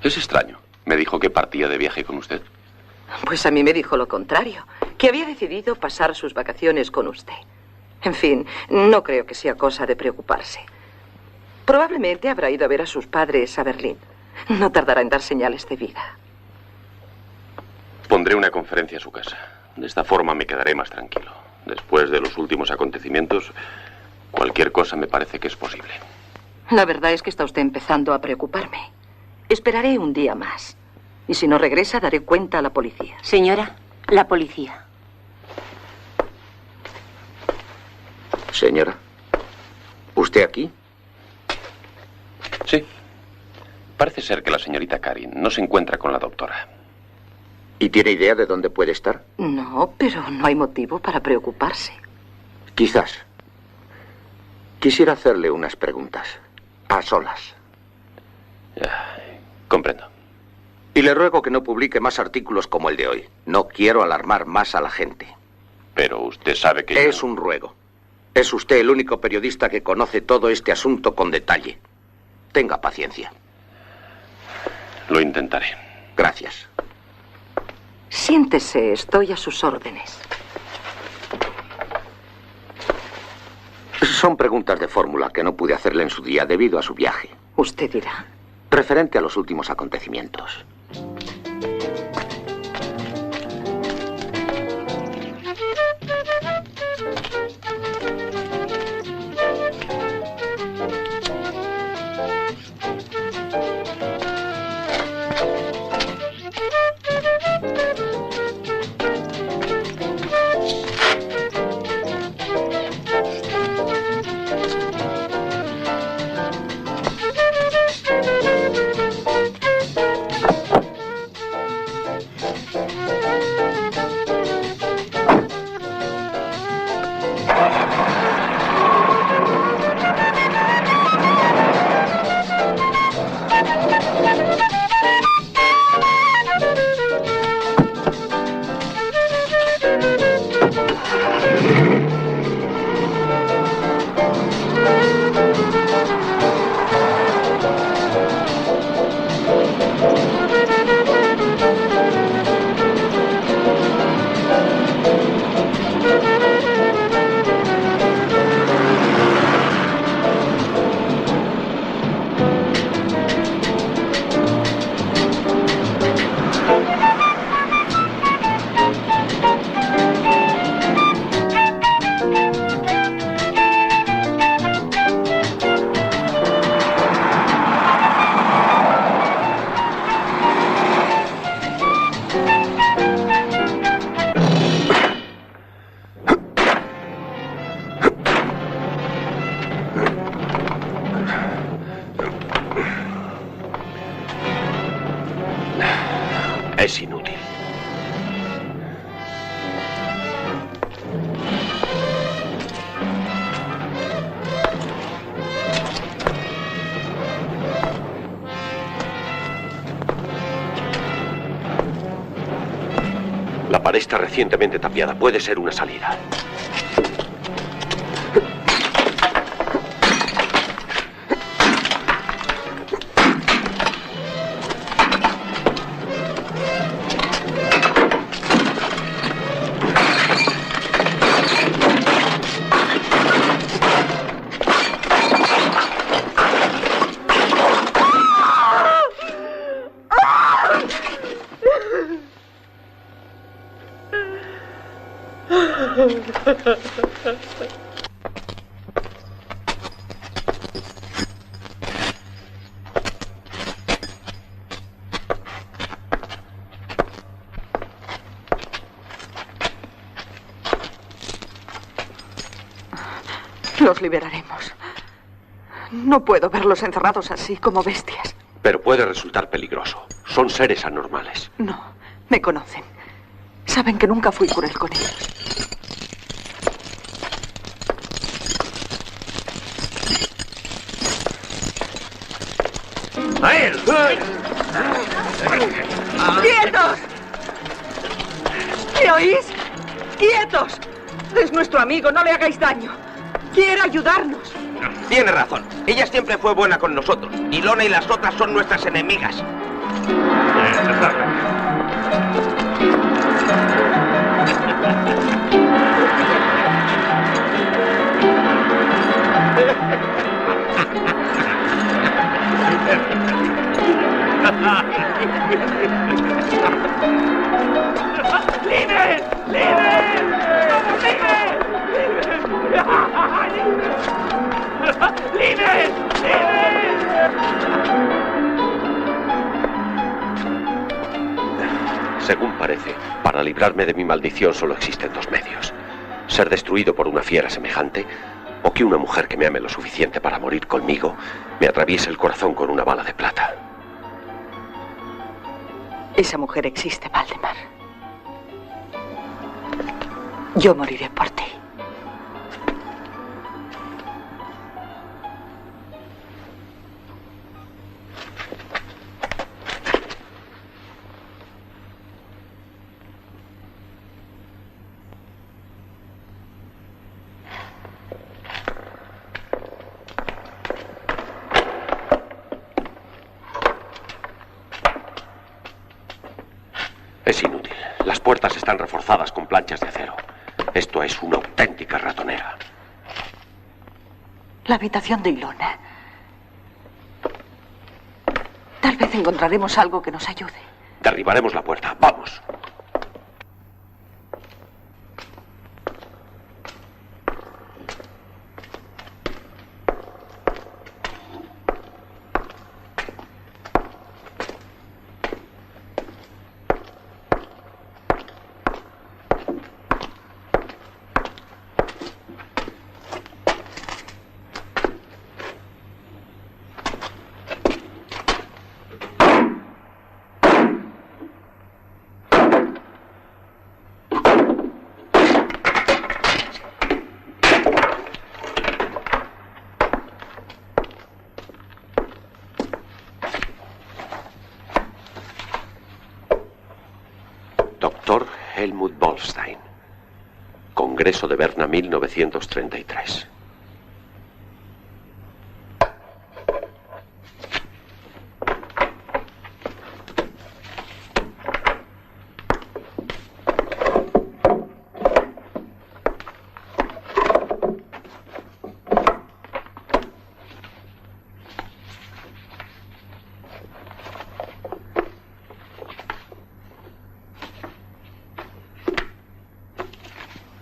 Es extraño. Me dijo que partía de viaje con usted.
Pues a mí me dijo lo contrario, que había decidido pasar sus vacaciones con usted. En fin, no creo que sea cosa de preocuparse. Probablemente habrá ido a ver a sus padres a Berlín. No tardará en dar señales de vida.
Pondré una conferencia a su casa. De esta forma me quedaré más tranquilo. Después de los últimos acontecimientos, cualquier cosa me parece que es posible.
La verdad es que está usted empezando a preocuparme. Esperaré un día más. Y si no regresa, daré cuenta a la policía.
Señora, la policía.
Señora, ¿usted aquí?
Sí. Parece ser que la señorita Karin no se encuentra con la doctora.
¿Y tiene idea de dónde puede estar?
No, pero no hay motivo para preocuparse.
Quizás. Quisiera hacerle unas preguntas. A solas.
Ya, comprendo.
Y le ruego que no publique más artículos como el de hoy. No quiero alarmar más a la gente.
Pero usted sabe que...
Es un ruego. Es usted el único periodista que conoce todo este asunto con detalle. Tenga paciencia.
Lo intentaré.
Gracias.
Siéntese, estoy a sus órdenes.
Son preguntas de fórmula que no pude hacerle en su día debido a su viaje.
Usted dirá.
Referente a los últimos acontecimientos.
está recientemente tapiada. Puede ser una salida.
Los liberaremos. No puedo verlos encerrados así, como bestias.
Pero puede resultar peligroso. Son seres anormales.
No, me conocen. Saben que nunca fui cruel con ellos.
¡A él!
¡Quietos! ¿Me oís? ¡Quietos! Es nuestro amigo, no le hagáis daño. Quiere ayudarnos.
Tiene razón. Ella siempre fue buena con nosotros. Ilona y las otras son nuestras enemigas.
¡Libre! ¡Libre! ¡Libre!
Según parece, para librarme de mi maldición solo existen dos medios. Ser destruido por una fiera semejante, o que una mujer que me ame lo suficiente para morir conmigo me atraviese el corazón con una bala de plata.
Esa mujer existe, Valdemar. Yo moriré por ti.
Es inútil. Las puertas están reforzadas con planchas de acero. Esto es una auténtica ratonera.
La habitación de Ilona. Tal vez encontraremos algo que nos ayude.
Derribaremos la puerta. ¡Vamos! Doctor Helmut Bolstein. Congreso de Berna 1933.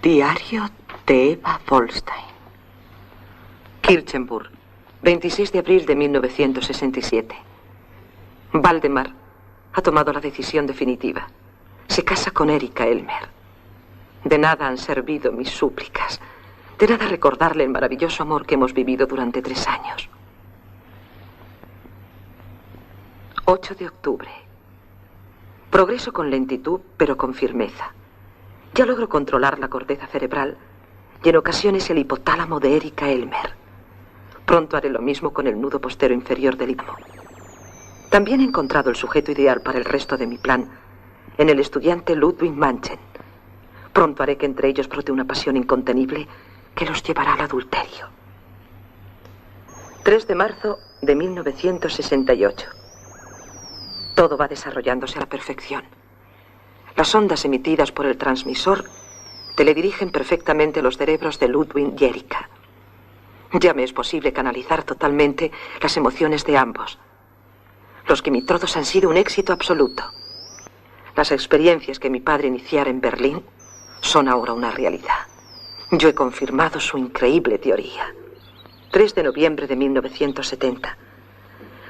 Diario de Eva Bolstein. Kirchenburg, 26 de abril de 1967. Valdemar ha tomado la decisión definitiva. Se casa con Erika Elmer. De nada han servido mis súplicas. De nada recordarle el maravilloso amor que hemos vivido durante 3 años. 8 de octubre. Progreso con lentitud, pero con firmeza. Ya logro controlar la corteza cerebral y en ocasiones el hipotálamo de Erika Elmer. Pronto haré lo mismo con el nudo postero inferior del hipotálamo. También he encontrado el sujeto ideal para el resto de mi plan en el estudiante Ludwig Manchen, Pronto haré que entre ellos brote una pasión incontenible que los llevará al adulterio. 3 de marzo de 1968. Todo va desarrollándose a la perfección. Las ondas emitidas por el transmisor teledirigen perfectamente los cerebros de Ludwig y Erika. Ya me es posible canalizar totalmente las emociones de ambos. Los quimitrodos han sido un éxito absoluto. Las experiencias que mi padre iniciara en Berlín son ahora una realidad. Yo he confirmado su increíble teoría. 3 de noviembre de 1970.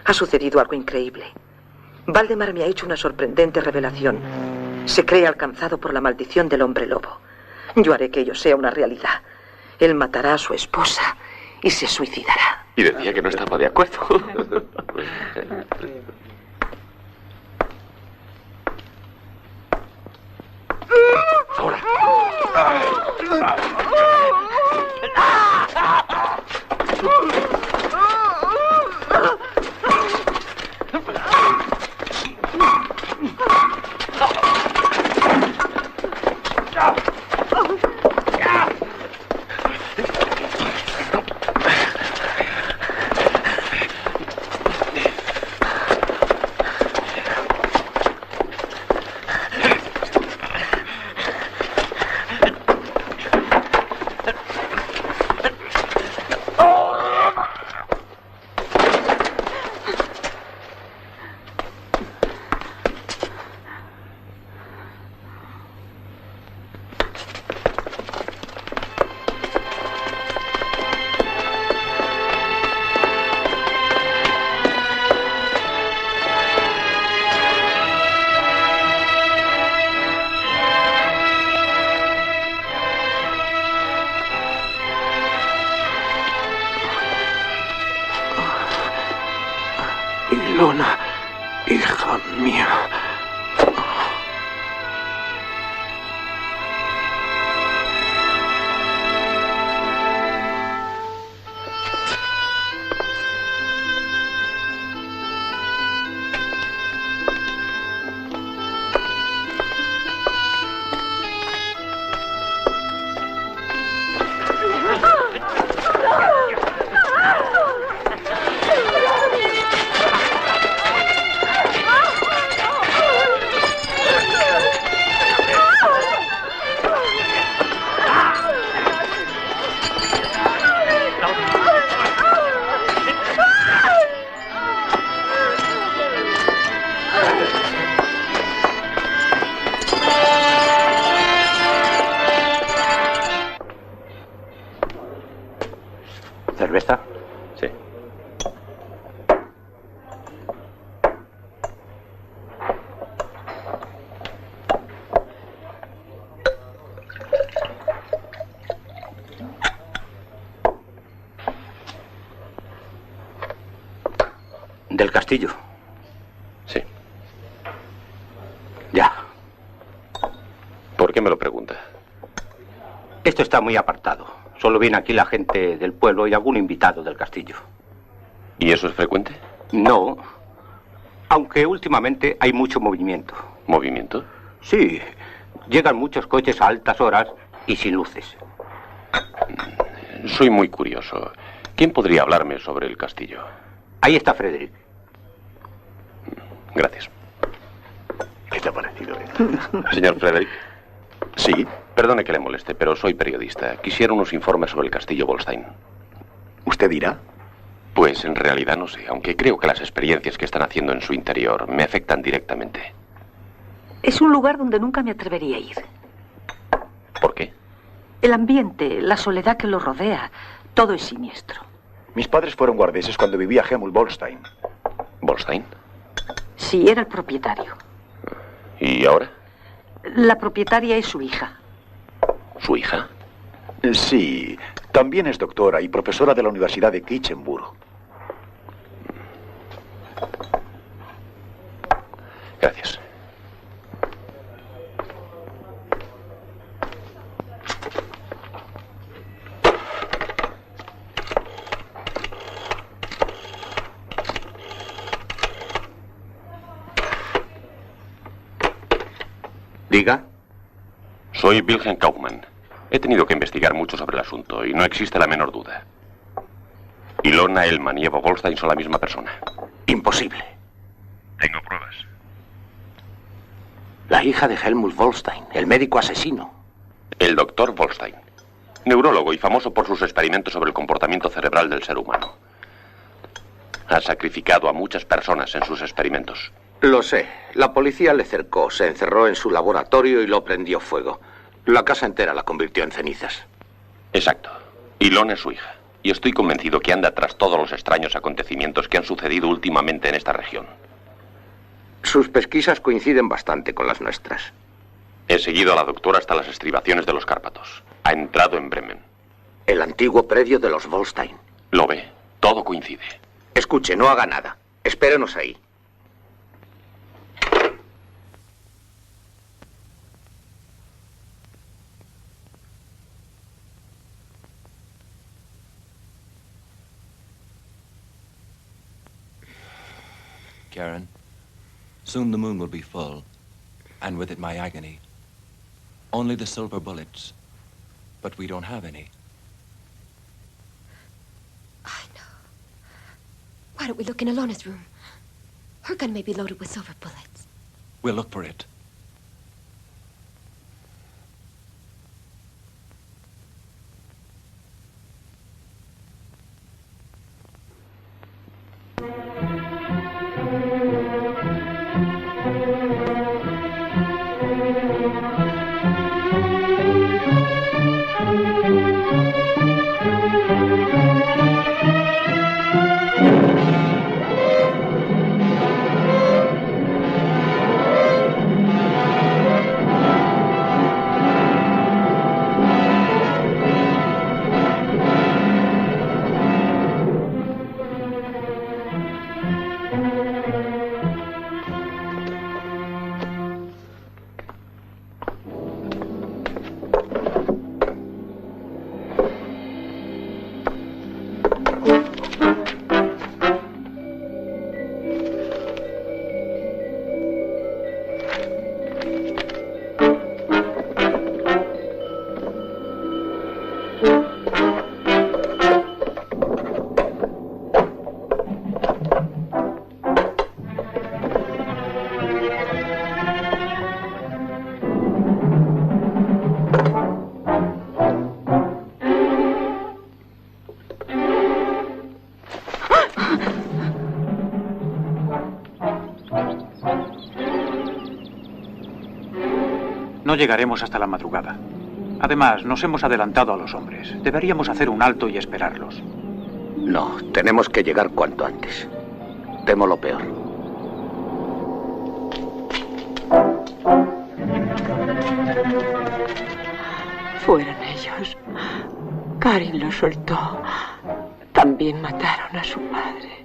Ha sucedido algo increíble. Valdemar me ha hecho una sorprendente revelación. Se cree alcanzado por la maldición del hombre lobo. Yo haré que ello sea una realidad. Él matará a su esposa y se suicidará.
Y decía que no estaba de acuerdo.
Ahora.
Ilona, hija mía.
¿Cerveza?
Sí.
Del castillo.
Sí.
Ya.
¿Por qué me lo pregunta?
Esto está muy apartado. Solo viene aquí la gente del pueblo y algún invitado del castillo.
¿Y eso es frecuente?
No. Aunque últimamente hay mucho movimiento.
¿Movimiento?
Sí. Llegan muchos coches a altas horas y sin luces.
Soy muy curioso. ¿Quién podría hablarme sobre el castillo?
Ahí está Frederick.
Gracias.
¿Qué te ha parecido?
Señor Frederick.
Sí.
Perdone que le moleste, pero soy periodista. Quisiera unos informes sobre el castillo Bolstein.
¿Usted dirá?
Pues en realidad no sé, aunque creo que las experiencias que están haciendo en su interior me afectan directamente.
Es un lugar donde nunca me atrevería a ir.
¿Por qué?
El ambiente, la soledad que lo rodea, todo es siniestro.
Mis padres fueron guardeses cuando vivía Hemul Bolstein.
¿Bolstein?
Sí, era el propietario.
¿Y ahora?
La propietaria es su hija.
¿Su hija?
Sí. También es doctora y profesora de la Universidad de Kitchenburg.
Gracias.
Diga.
Soy Wilhelm Kaufmann. He tenido que investigar mucho sobre el asunto y no existe la menor duda. Ilona Elman y Eva Wolstein son la misma persona.
Imposible.
Tengo pruebas.
La hija de Helmut Wolstein, el médico asesino.
El doctor Wolstein, neurólogo y famoso por sus experimentos sobre el comportamiento cerebral del ser humano. Ha sacrificado a muchas personas en sus experimentos.
Lo sé. La policía le cercó, se encerró en su laboratorio y lo prendió fuego. La casa entera la convirtió en cenizas.
Exacto. Ilona es su hija. Y estoy convencido que anda tras todos los extraños acontecimientos que han sucedido últimamente en esta región.
Sus pesquisas coinciden bastante con las nuestras.
He seguido a la doctora hasta las estribaciones de los Cárpatos. Ha entrado en Bremen.
El antiguo predio de los Wolstein.
Lo ve. Todo coincide.
Escuche, no haga nada. Espérenos ahí.
Karen, soon the moon will be full, and with it my agony. Only the silver bullets, but we don't have any.
I know. Why don't we look in Ilona's room? Her gun may be loaded with silver bullets.
We'll look for it.
No llegaremos hasta la madrugada. Además, nos hemos adelantado a los hombres. Deberíamos hacer un alto y esperarlos.
No, tenemos que llegar cuanto antes. Temo lo peor.
Fueron ellos. Karin lo soltó. También mataron a su padre.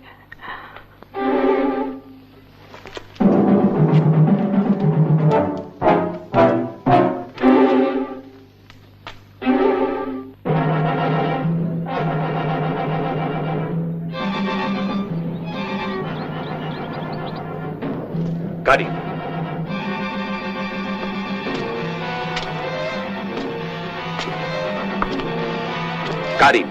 Karin. Karin.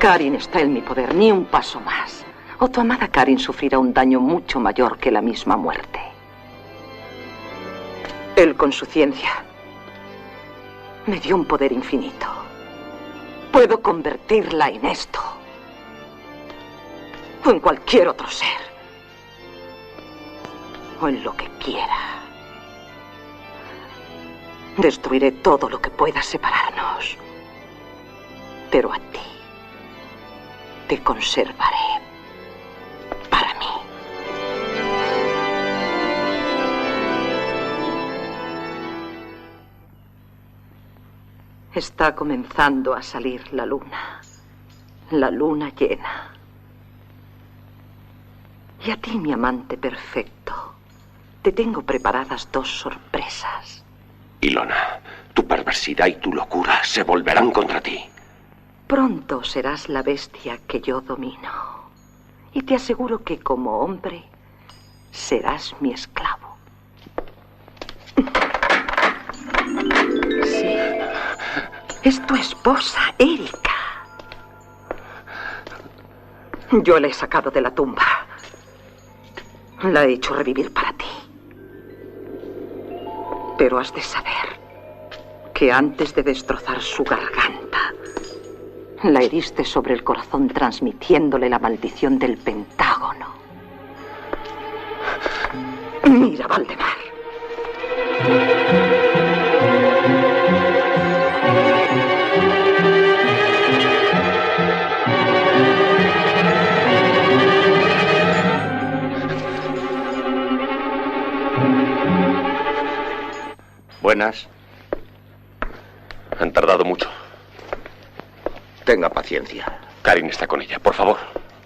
Karin está en mi poder, ni un paso más. O tu amada Karin sufrirá un daño mucho mayor que la misma muerte. Él, con su ciencia, me dio un poder infinito. Puedo convertirla en esto. O en cualquier otro ser. O en lo que quiera. Destruiré todo lo que pueda separarnos. Pero a ti te conservaré para mí. Está comenzando a salir la luna llena. Y a ti, mi amante perfecto, te tengo preparadas 2 sorpresas.
Ilona, tu perversidad y tu locura se volverán contra ti.
Pronto serás la bestia que yo domino. Y te aseguro que como hombre serás mi esclavo. Sí. Es tu esposa, Erika. Yo la he sacado de la tumba. La he hecho revivir para ti. Pero has de saber que antes de destrozar su garganta, la heriste sobre el corazón transmitiéndole la maldición del Pentágono. Mira, Valdemar.
Buenas.
Han tardado mucho.
Tenga paciencia.
Karin está con ella, por favor.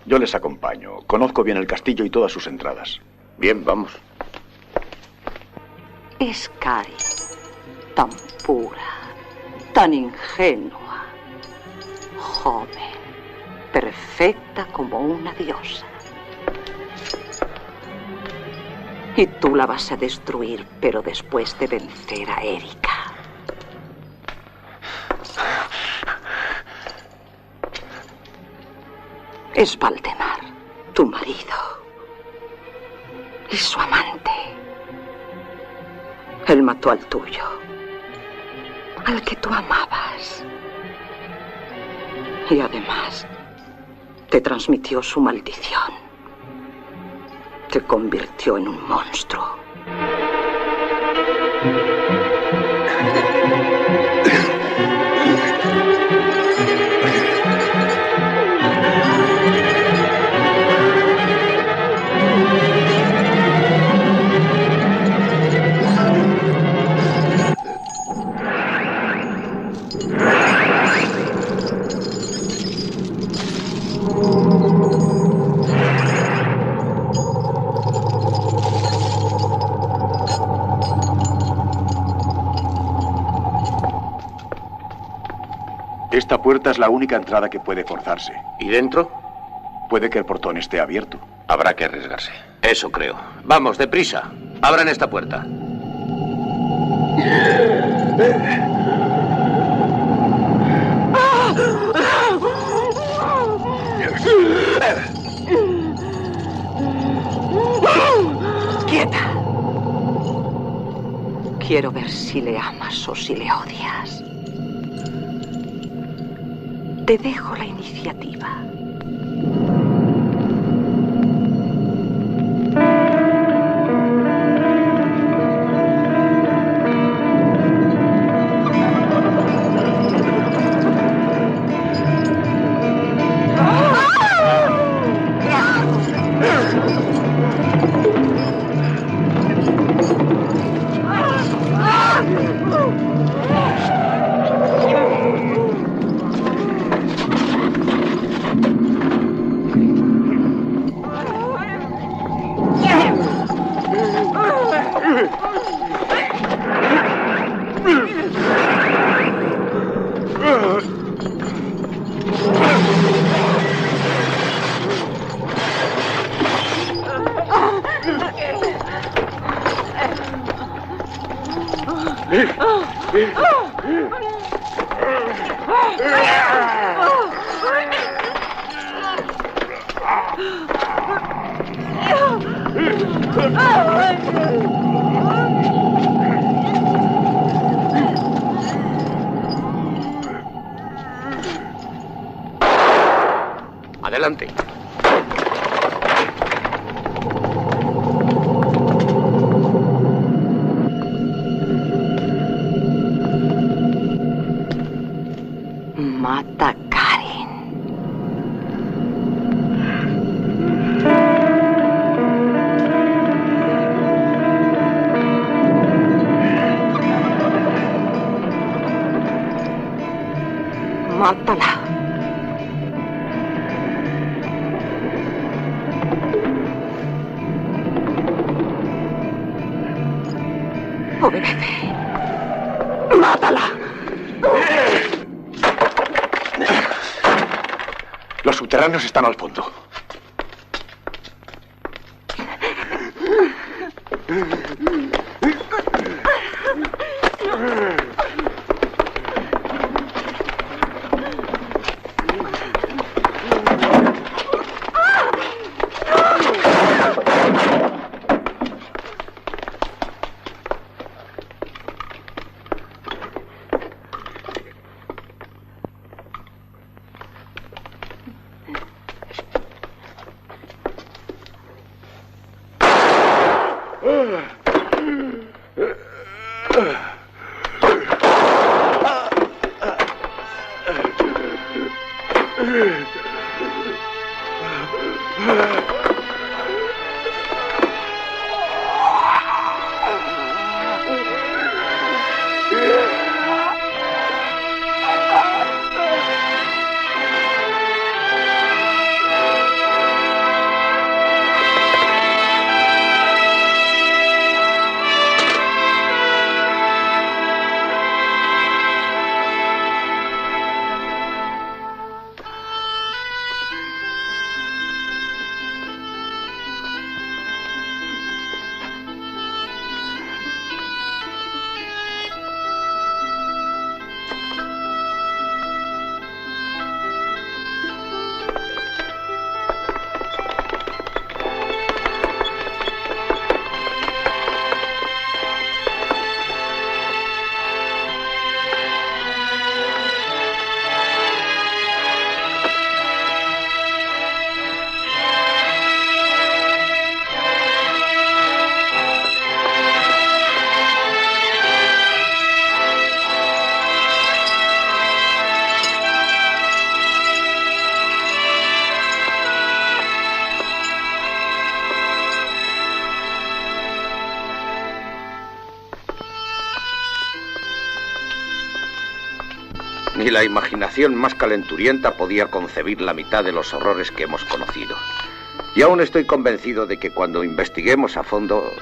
Yo les acompaño. Conozco bien el castillo y todas sus entradas.
Bien, vamos.
Es Karin, tan pura, tan ingenua, joven, perfecta como una diosa. Y tú la vas a destruir, pero después de vencer a Erika. Es Valdemar, tu marido. Y su amante. Él mató al tuyo. Al que tú amabas. Y además, te transmitió su maldición. Te convirtió en un monstruo.
Esta puerta es la única entrada que puede forzarse.
¿Y dentro?
Puede que el portón esté abierto.
Habrá que arriesgarse.
Eso creo. Vamos, deprisa. Abran esta puerta.
¡Quieta! Quiero ver si le amas o si le odias. Te dejo la iniciativa.
Adelante.
Mata a Karin.
Obedece.
¡Mátala! Los subterráneos están al fondo.
Ni la imaginación más calenturienta podía concebir la mitad de los horrores que hemos conocido. Y aún estoy convencido de que cuando investiguemos a fondo...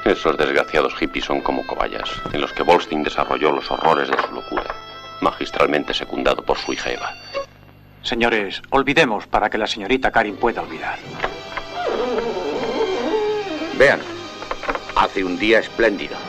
Esos desgraciados hippies son como cobayas, en los que Bolstein desarrolló los horrores de su locura, magistralmente secundado por su hija Eva.
Señores, olvidemos para que la señorita Karin pueda olvidar.
Vean, hace un día espléndido.